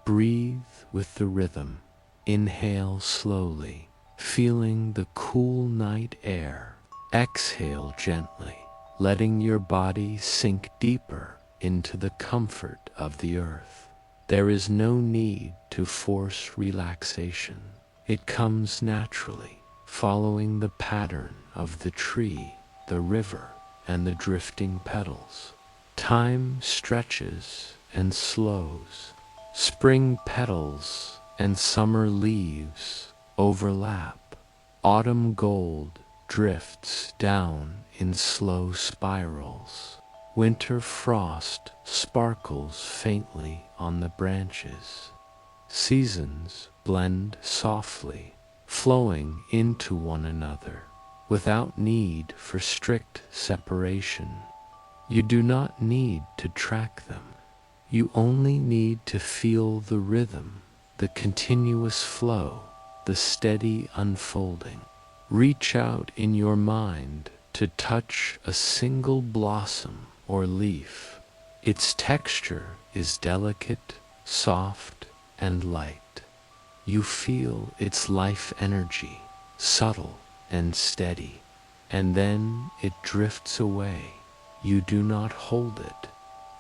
Breathe with the rhythm. Inhale slowly, feeling the cool night air. Exhale gently, letting your body sink deeper into the comfort of the earth. There is no need to force relaxation. It comes naturally, following the pattern of the tree, the river, and the drifting petals. Time stretches and slows. Spring petals and summer leaves overlap. Autumn gold drifts down in slow spirals. Winter frost sparkles faintly on the branches. Seasons blend softly, flowing into one another, without need for strict separation. You do not need to track them. You only need to feel the rhythm, the continuous flow, the steady unfolding. Reach out in your mind to touch a single blossom or leaf. Its texture is delicate, soft, and light. You feel its life energy, subtle and steady, and then it drifts away. You do not hold it.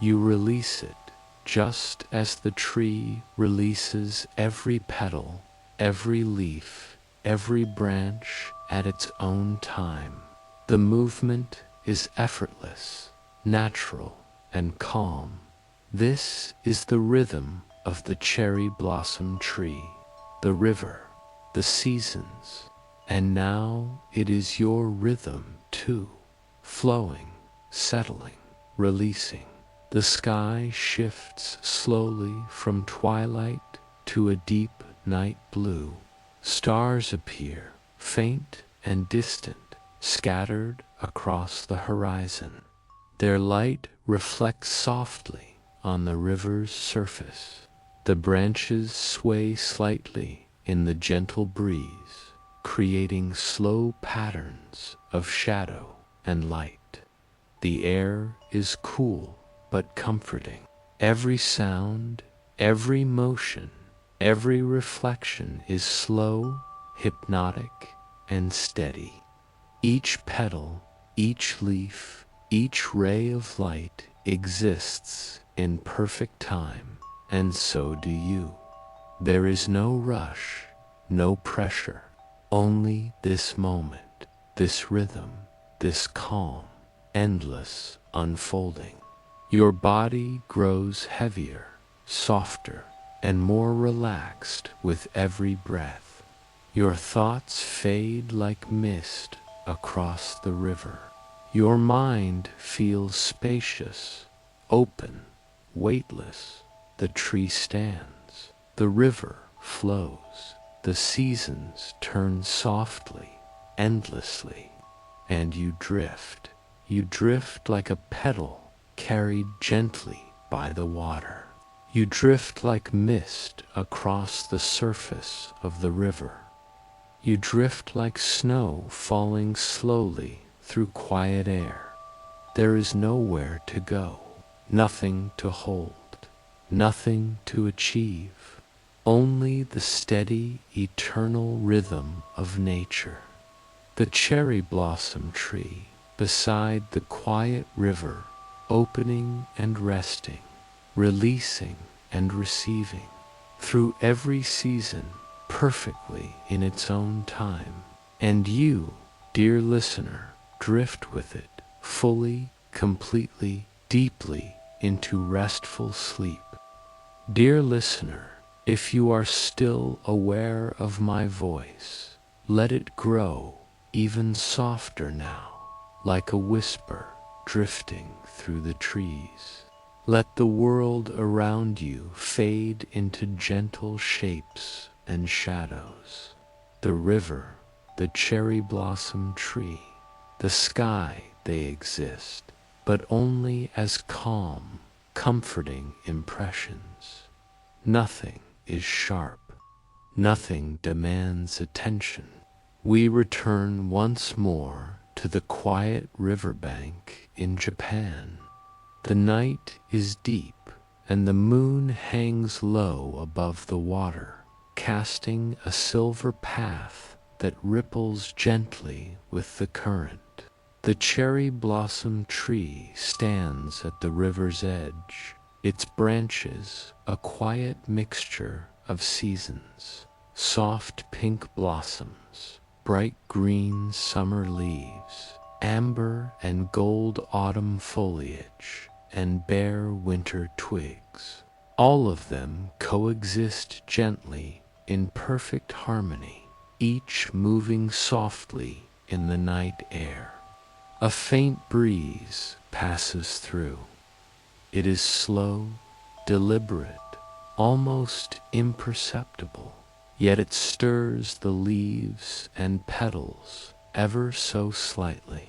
You release it, just as the tree releases every petal, every leaf, every branch at its own time. The movement is effortless, natural, and calm. This is the rhythm of the cherry blossom tree, the river, the seasons, and now it is your rhythm too, flowing, settling, releasing. The sky shifts slowly from twilight to a deep night blue. Stars appear, faint and distant, scattered across the horizon. Their light reflects softly on the river's surface. The branches sway slightly in the gentle breeze, creating slow patterns of shadow and light. The air is cool but comforting. Every sound, every motion, every reflection is slow, hypnotic, and steady. Each petal, each leaf, each ray of light exists in perfect time, and so do you. There is no rush, no pressure, only this moment, this rhythm, this calm, endless unfolding. Your body grows heavier, softer, and more relaxed with every breath. Your thoughts fade like mist across the river. Your mind feels spacious, open, weightless. The tree stands, the river flows, the seasons turn softly, endlessly, and you drift. You drift like a petal carried gently by the water. You drift like mist across the surface of the river. You drift like snow falling slowly through quiet air. There is nowhere to go, nothing to hold, nothing to achieve, only the steady, eternal rhythm of nature. The cherry blossom tree beside the quiet river, opening and resting, releasing and receiving, through every season, perfectly in its own time. And you, dear listener, drift with it, fully, completely, deeply into restful sleep. Dear listener, if you are still aware of my voice, let it grow even softer now, like a whisper drifting through the trees. Let the world around you fade into gentle shapes and shadows. The river, the cherry blossom tree, the sky, they exist, but only as calm, comforting impressions. Nothing is sharp, nothing demands attention. We return once more to the quiet riverbank in Japan. The night is deep, and the moon hangs low above the water, casting a silver path that ripples gently with the current. The cherry blossom tree stands at the river's edge, its branches a quiet mixture of seasons, soft pink blossoms, bright green summer leaves, amber and gold autumn foliage, and bare winter twigs. All of them coexist gently in perfect harmony, each moving softly in the night air. A faint breeze passes through. It is slow, deliberate, almost imperceptible, yet it stirs the leaves and petals ever so slightly.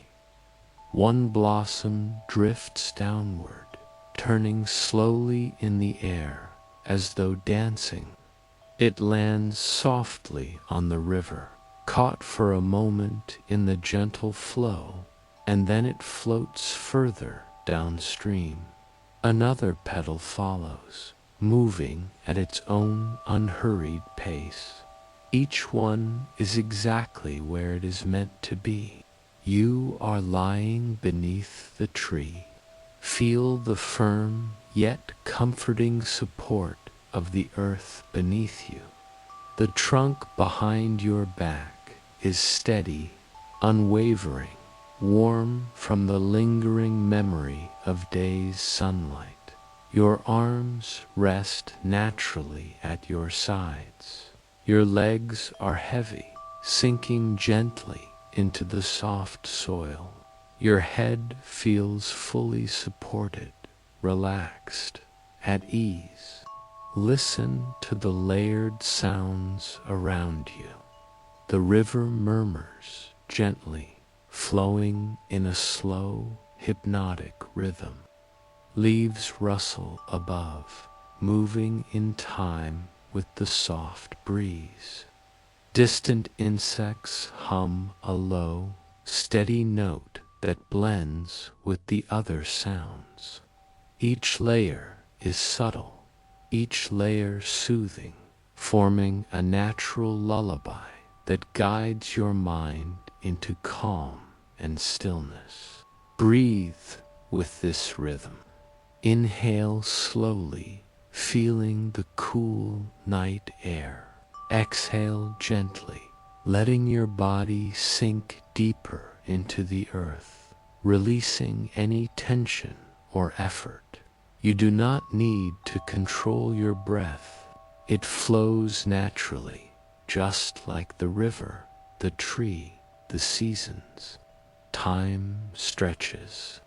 One blossom drifts downward, turning slowly in the air as though dancing. It lands softly on the river, caught for a moment in the gentle flow, and then it floats further downstream. Another petal follows, moving at its own unhurried pace. Each one is exactly where it is meant to be. You are lying beneath the tree. Feel the firm yet comforting support of the earth beneath you. The trunk behind your back is steady, unwavering, warm from the lingering memory of day's sunlight. Your arms rest naturally at your sides. Your legs are heavy, sinking gently into the soft soil. Your head feels fully supported, relaxed, at ease. Listen to the layered sounds around you. The river murmurs gently, flowing in a slow, hypnotic rhythm. Leaves rustle above, moving in time with the soft breeze. Distant insects hum a low, steady note that blends with the other sounds. Each layer is subtle, each layer soothing, forming a natural lullaby that guides your mind into calm and stillness. Breathe with this rhythm. Inhale slowly, feeling the cool night air. Exhale gently, letting your body sink deeper into the earth, releasing any tension or effort. You do not need to control your breath. It flows naturally, just like the river, the tree, the seasons. Time stretches.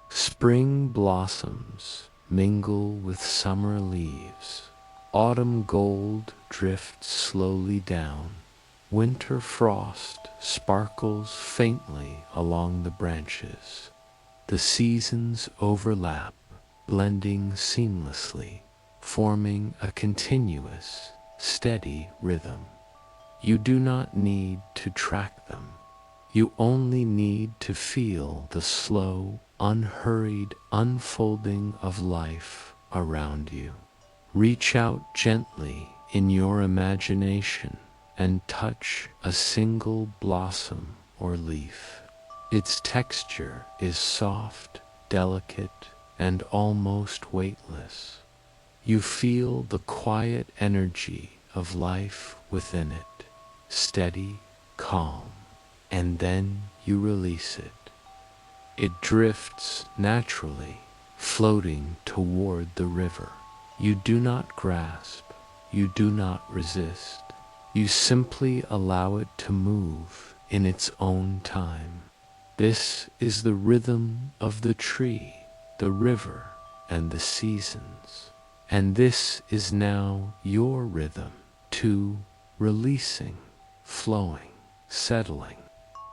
Spring blossoms mingle with summer leaves. Autumn gold drifts slowly down. Winter frost sparkles faintly along the branches. The seasons overlap, blending seamlessly, forming a continuous, steady rhythm. You do not need to track them. You only need to feel the slow, unhurried unfolding of life around you. Reach out gently in your imagination and touch a single blossom or leaf. Its texture is soft, delicate, and almost weightless. You feel the quiet energy of life within it, steady, calm, and then you release it. It drifts naturally, floating toward the river. You do not grasp, you do not resist. You simply allow it to move in its own time. This is the rhythm of the tree, the river, and the seasons. And this is now your rhythm, too, releasing, flowing, settling.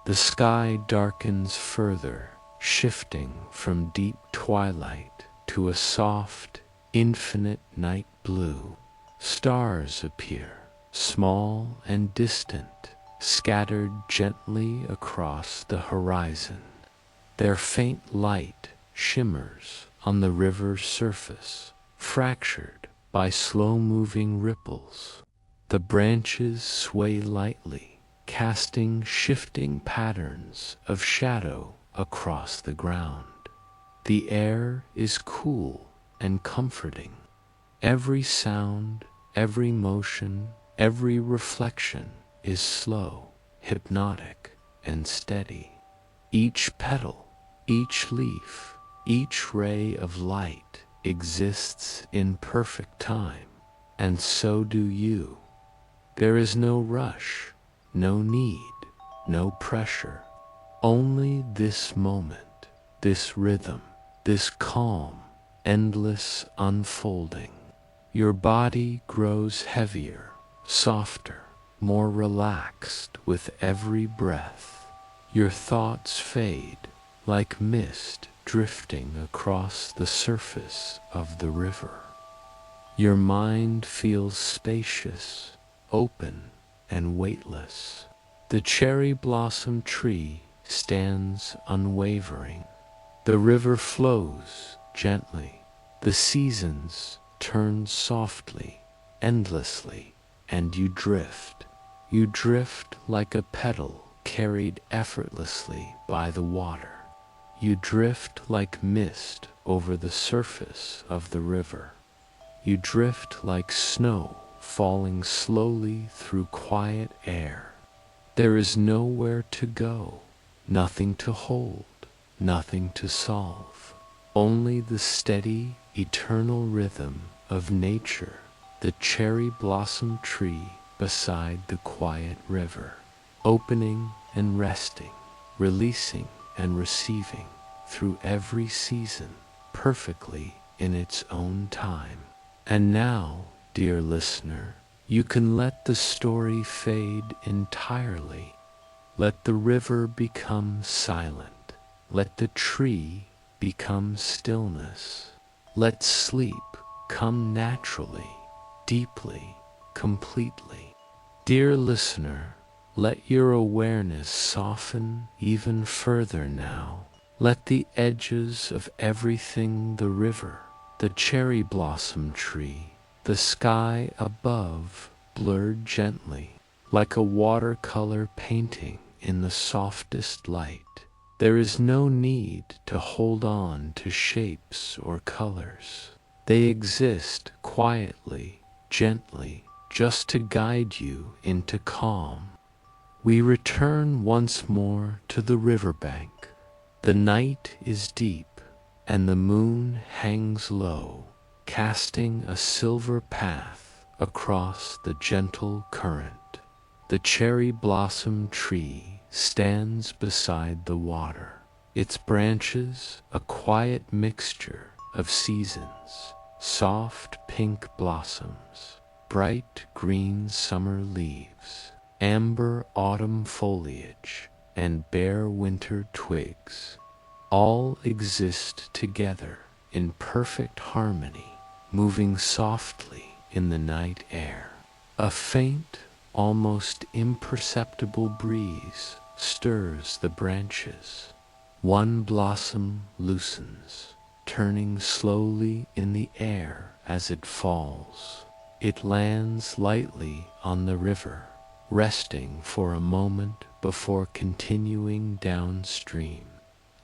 The sky darkens further, shifting from deep twilight to a soft, infinite night blue. Stars appear, small and distant, scattered gently across the horizon. Their faint light shimmers on the river's surface, fractured by slow-moving ripples. The branches sway lightly, casting shifting patterns of shadow across the ground. The air is cool and comforting. Every sound, every motion, every reflection is slow, hypnotic, and steady. Each petal, each leaf, each ray of light exists in perfect time, and so do you. There is no rush, no need, no pressure, only this moment, this rhythm, this calm, endless unfolding. Your body grows heavier, softer, more relaxed with every breath. Your thoughts fade like mist drifting across the surface of the river. Your mind feels spacious, open, and weightless. The cherry blossom tree stands unwavering. The river flows gently. The seasons turn softly, endlessly, and you drift. You drift like a petal carried effortlessly by the water. You drift like mist over the surface of the river. You drift like snow falling slowly through quiet air. There is nowhere to go, nothing to hold, nothing to solve. Only the steady, eternal rhythm of nature, the cherry blossom tree beside the quiet river, opening and resting, releasing and receiving through every season, perfectly in its own time. And now, dear listener, you can let the story fade entirely. Let the river become silent. Let the tree become stillness. Let sleep come naturally, deeply, completely. Dear listener, let your awareness soften even further now. Let the edges of everything, the river, the cherry blossom tree, the sky above, blurred gently, like a watercolor painting in the softest light. There is no need to hold on to shapes or colors. They exist quietly, gently, just to guide you into calm. We return once more to the riverbank. The night is deep, and the moon hangs low, casting a silver path across the gentle current. The cherry blossom tree stands beside the water, its branches a quiet mixture of seasons, soft pink blossoms, bright green summer leaves, amber autumn foliage, and bare winter twigs. All exist together in perfect harmony, moving softly in the night air. A faint, almost imperceptible breeze stirs the branches. One blossom loosens, turning slowly in the air as it falls. It lands lightly on the river, resting for a moment before continuing downstream.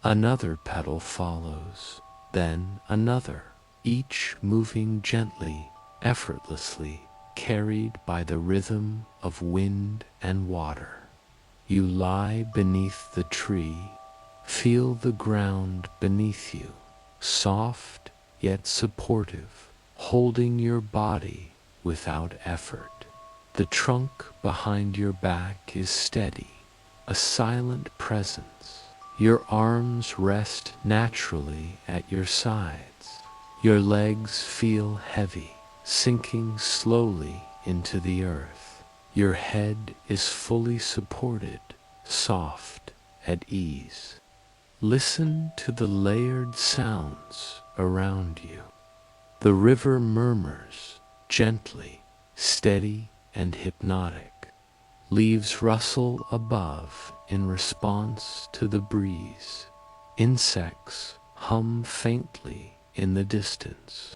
Another petal follows, then another, each moving gently, effortlessly, carried by the rhythm of wind and water. You lie beneath the tree, feel the ground beneath you, soft yet supportive, holding your body without effort. The trunk behind your back is steady, a silent presence. Your arms rest naturally at your sides. Your legs feel heavy, sinking slowly into the earth. Your head is fully supported, soft, at ease. Listen to the layered sounds around you. The river murmurs, gently, steady and hypnotic. Leaves rustle above in response to the breeze. Insects hum faintly in the distance.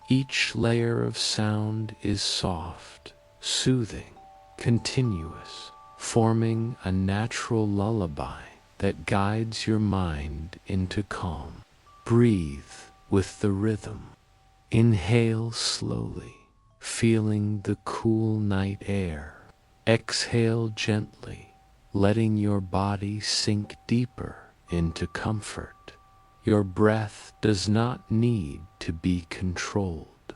Each layer of sound is soft, soothing, continuous, forming a natural lullaby that guides your mind into calm. Breathe with the rhythm. Inhale slowly, feeling the cool night air. Exhale gently, letting your body sink deeper into comfort. Your breath does not need to be controlled.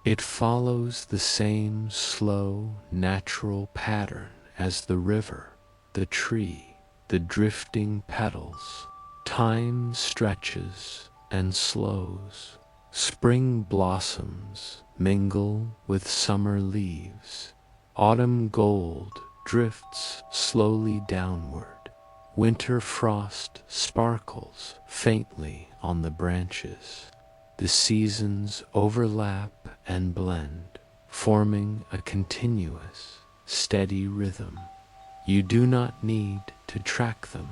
It follows the same slow, natural pattern as the river, the tree, the drifting petals. Time stretches and slows. Spring blossoms mingle with summer leaves. Autumn gold drifts slowly downward. Winter frost sparkles faintly on the branches. The seasons overlap and blend, forming a continuous, steady rhythm. You do not need to track them.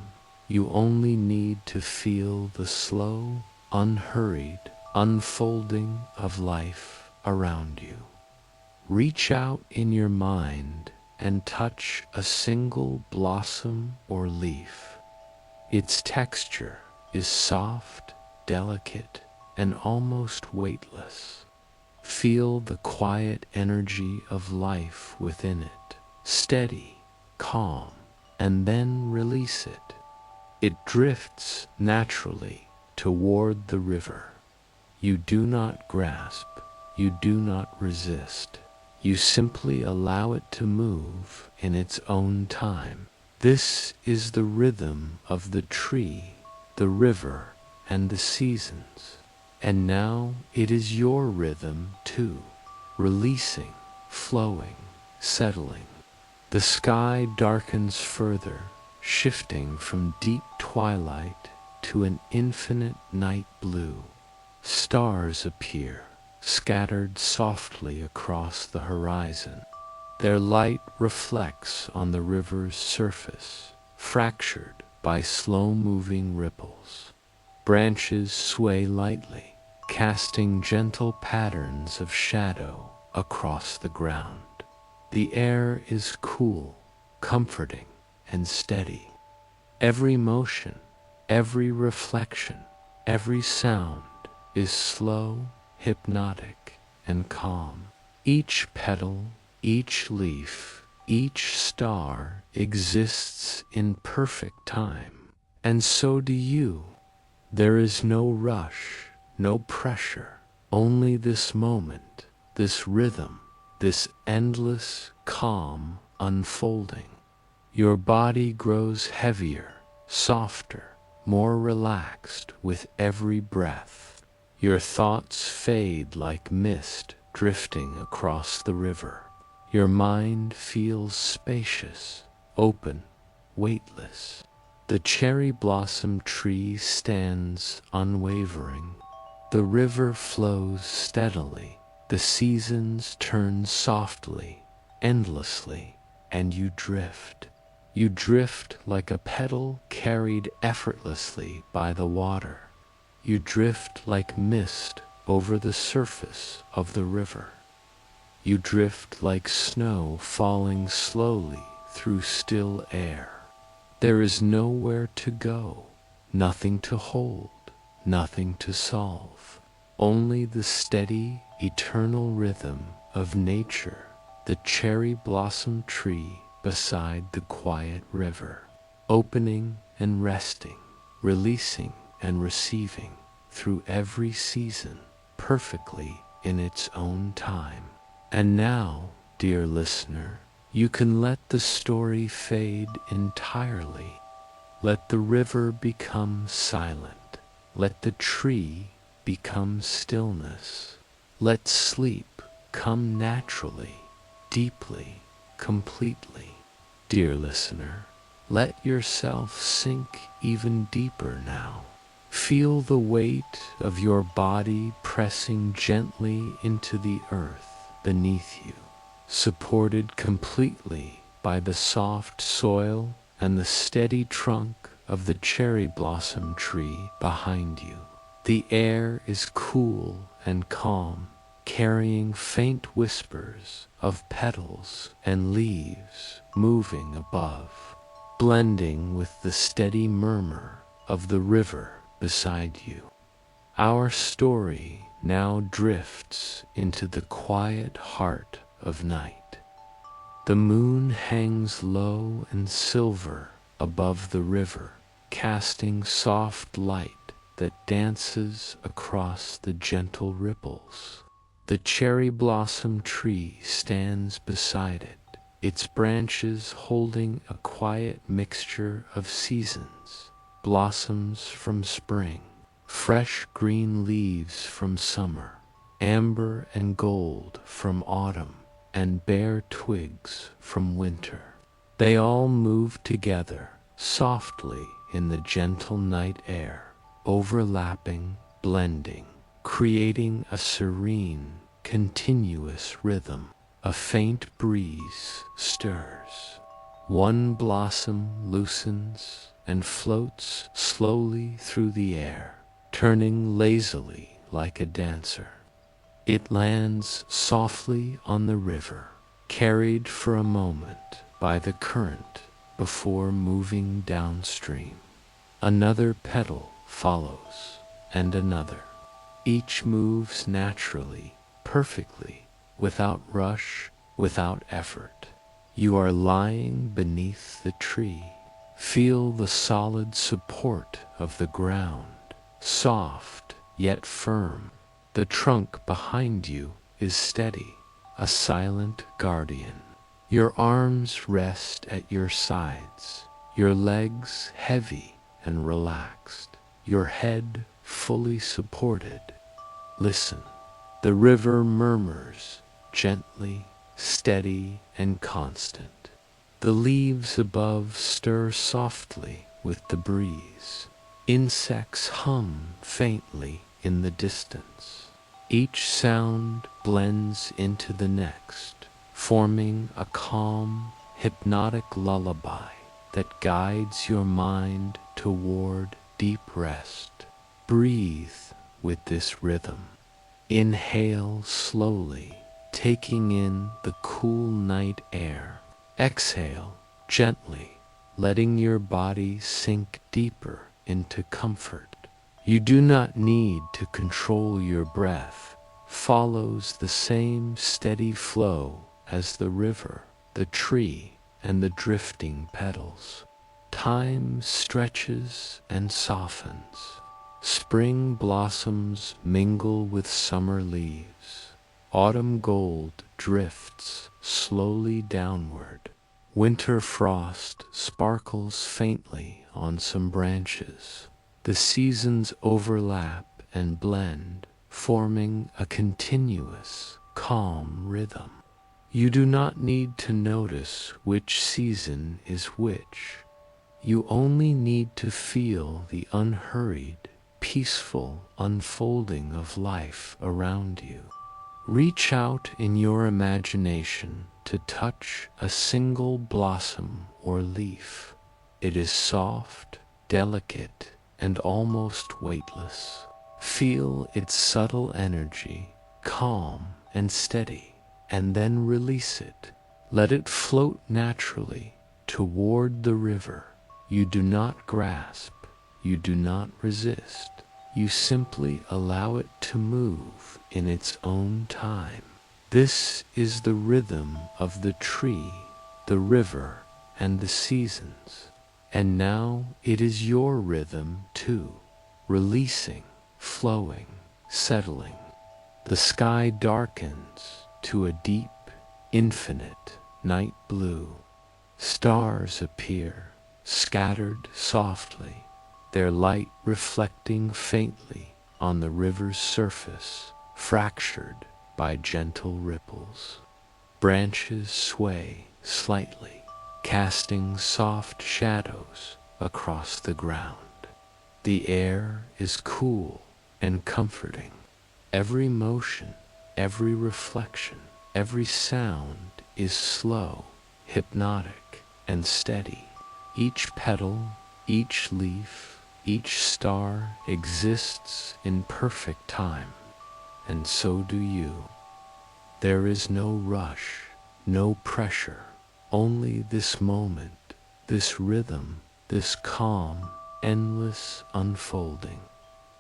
You only need to feel the slow, unhurried unfolding of life around you. Reach out in your mind and touch a single blossom or leaf. Its texture is soft, delicate, and almost weightless. Feel the quiet energy of life within it, steady, calm, and then release it. It drifts naturally toward the river. You do not grasp, you do not resist. You simply allow it to move in its own time. This is the rhythm of the tree, the river, and the seasons. And now it is your rhythm too, releasing, flowing, settling. The sky darkens further, shifting from deep twilight to an infinite night blue. Stars appear, scattered softly across the horizon. Their light reflects on the river's surface, fractured by slow-moving ripples. Branches sway lightly, casting gentle patterns of shadow across the ground. The air is cool, comforting, and steady. Every motion, every reflection, every sound is slow hypnotic and calm. Each petal, each leaf, each star exists in perfect time. And so do you. There is no rush, no pressure, only this moment, this rhythm, this endless, calm unfolding. Your body grows heavier, softer, more relaxed with every breath. Your thoughts fade like mist drifting across the river. Your mind feels spacious, open, weightless. The cherry blossom tree stands unwavering. The river flows steadily. The seasons turn softly, endlessly, and you drift. You drift like a petal carried effortlessly by the water. You drift like mist over the surface of the river. You drift like snow falling slowly through still air. There is nowhere to go, nothing to hold, nothing to solve. Only the steady, eternal rhythm of nature, the cherry blossom tree beside the quiet river, opening and resting, releasing and receiving through every season, perfectly in its own time. And now, dear listener, you can let the story fade entirely. Let the river become silent. Let the tree become stillness. Let sleep come naturally, deeply, completely. Dear listener, let yourself sink even deeper now. Feel the weight of your body pressing gently into the earth beneath you, supported completely by the soft soil and the steady trunk of the cherry blossom tree behind you. The air is cool and calm, carrying faint whispers of petals and leaves moving above, blending with the steady murmur of the river beside you. Our story now drifts into the quiet heart of night. The moon hangs low and silver above the river, casting soft light that dances across the gentle ripples. The cherry blossom tree stands beside it, its branches holding a quiet mixture of seasons, blossoms from spring, fresh green leaves from summer, amber and gold from autumn, and bare twigs from winter. They all move together, softly in the gentle night air, overlapping, blending, creating a serene, continuous rhythm. A faint breeze stirs. One blossom loosens and floats slowly through the air, turning lazily like a dancer. It lands softly on the river, carried for a moment by the current before moving downstream. Another petal follows, and another. Each moves naturally, perfectly, without rush, without effort. You are lying beneath the tree. Feel the solid support of the ground, soft yet firm. The trunk behind you is steady, a silent guardian. Your arms rest at your sides, your legs heavy and relaxed, your head fully supported. Listen, the river murmurs, gently, steady, and constant. The leaves above stir softly with the breeze. Insects hum faintly in the distance. Each sound blends into the next, forming a calm, hypnotic lullaby that guides your mind toward deep rest. Breathe with this rhythm. Inhale slowly, taking in the cool night air. Exhale gently, letting your body sink deeper into comfort. You do not need to control your breath. follows the same steady flow as the river, the tree, and the drifting petals. Time stretches and softens. Spring blossoms mingle with summer leaves. Autumn gold drifts slowly downward. Winter frost sparkles faintly on some branches. The seasons overlap and blend, forming a continuous, calm rhythm. You do not need to notice which season is which. You only need to feel the unhurried, peaceful unfolding of life around you. Reach out in your imagination to touch a single blossom or leaf. It is soft, delicate, and almost weightless. Feel its subtle energy, calm and steady, and then release it. Let it float naturally toward the river. You do not grasp, you do not resist. You simply allow it to move in its own time. This is the rhythm of the tree, the river, and the seasons. And now it is your rhythm too, releasing, flowing, settling. The sky darkens to a deep, infinite night blue. Stars appear, scattered softly, their light reflecting faintly on the river's surface, fractured by gentle ripples. Branches sway slightly, casting soft shadows across the ground. The air is cool and comforting. Every motion, every reflection, every sound is slow, hypnotic, and steady. Each petal, each leaf, each star exists in perfect time, and so do you. There is no rush, no pressure, only this moment, this rhythm, this calm, endless unfolding.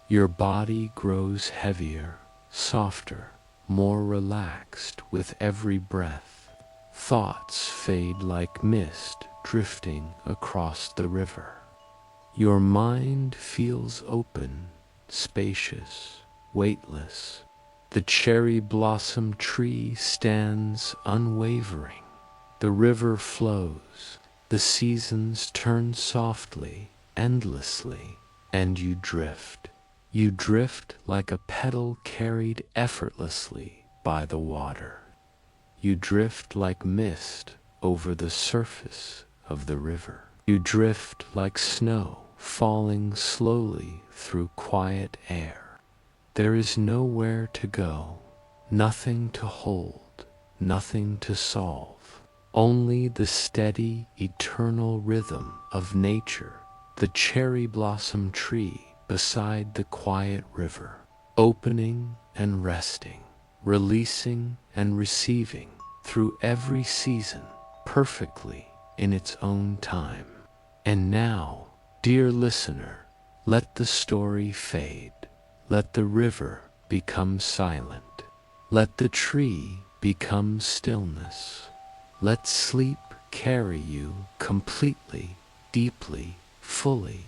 Your body grows heavier, softer, more relaxed with every breath. Thoughts fade like mist drifting across the river. Your mind feels open, spacious, weightless. The cherry blossom tree stands unwavering. The river flows, the seasons turn softly, endlessly, and you drift. You drift like a petal carried effortlessly by the water. You drift like mist over the surface of the river. You drift like snow falling slowly through quiet air. There is nowhere to go, nothing to hold, nothing to solve. Only the steady, eternal rhythm of nature, the cherry blossom tree beside the quiet river, opening and resting, releasing and receiving through every season perfectly in its own time. And now, dear listener, let the story fade. Let the river become silent. Let the tree become stillness. Let sleep carry you completely, deeply, fully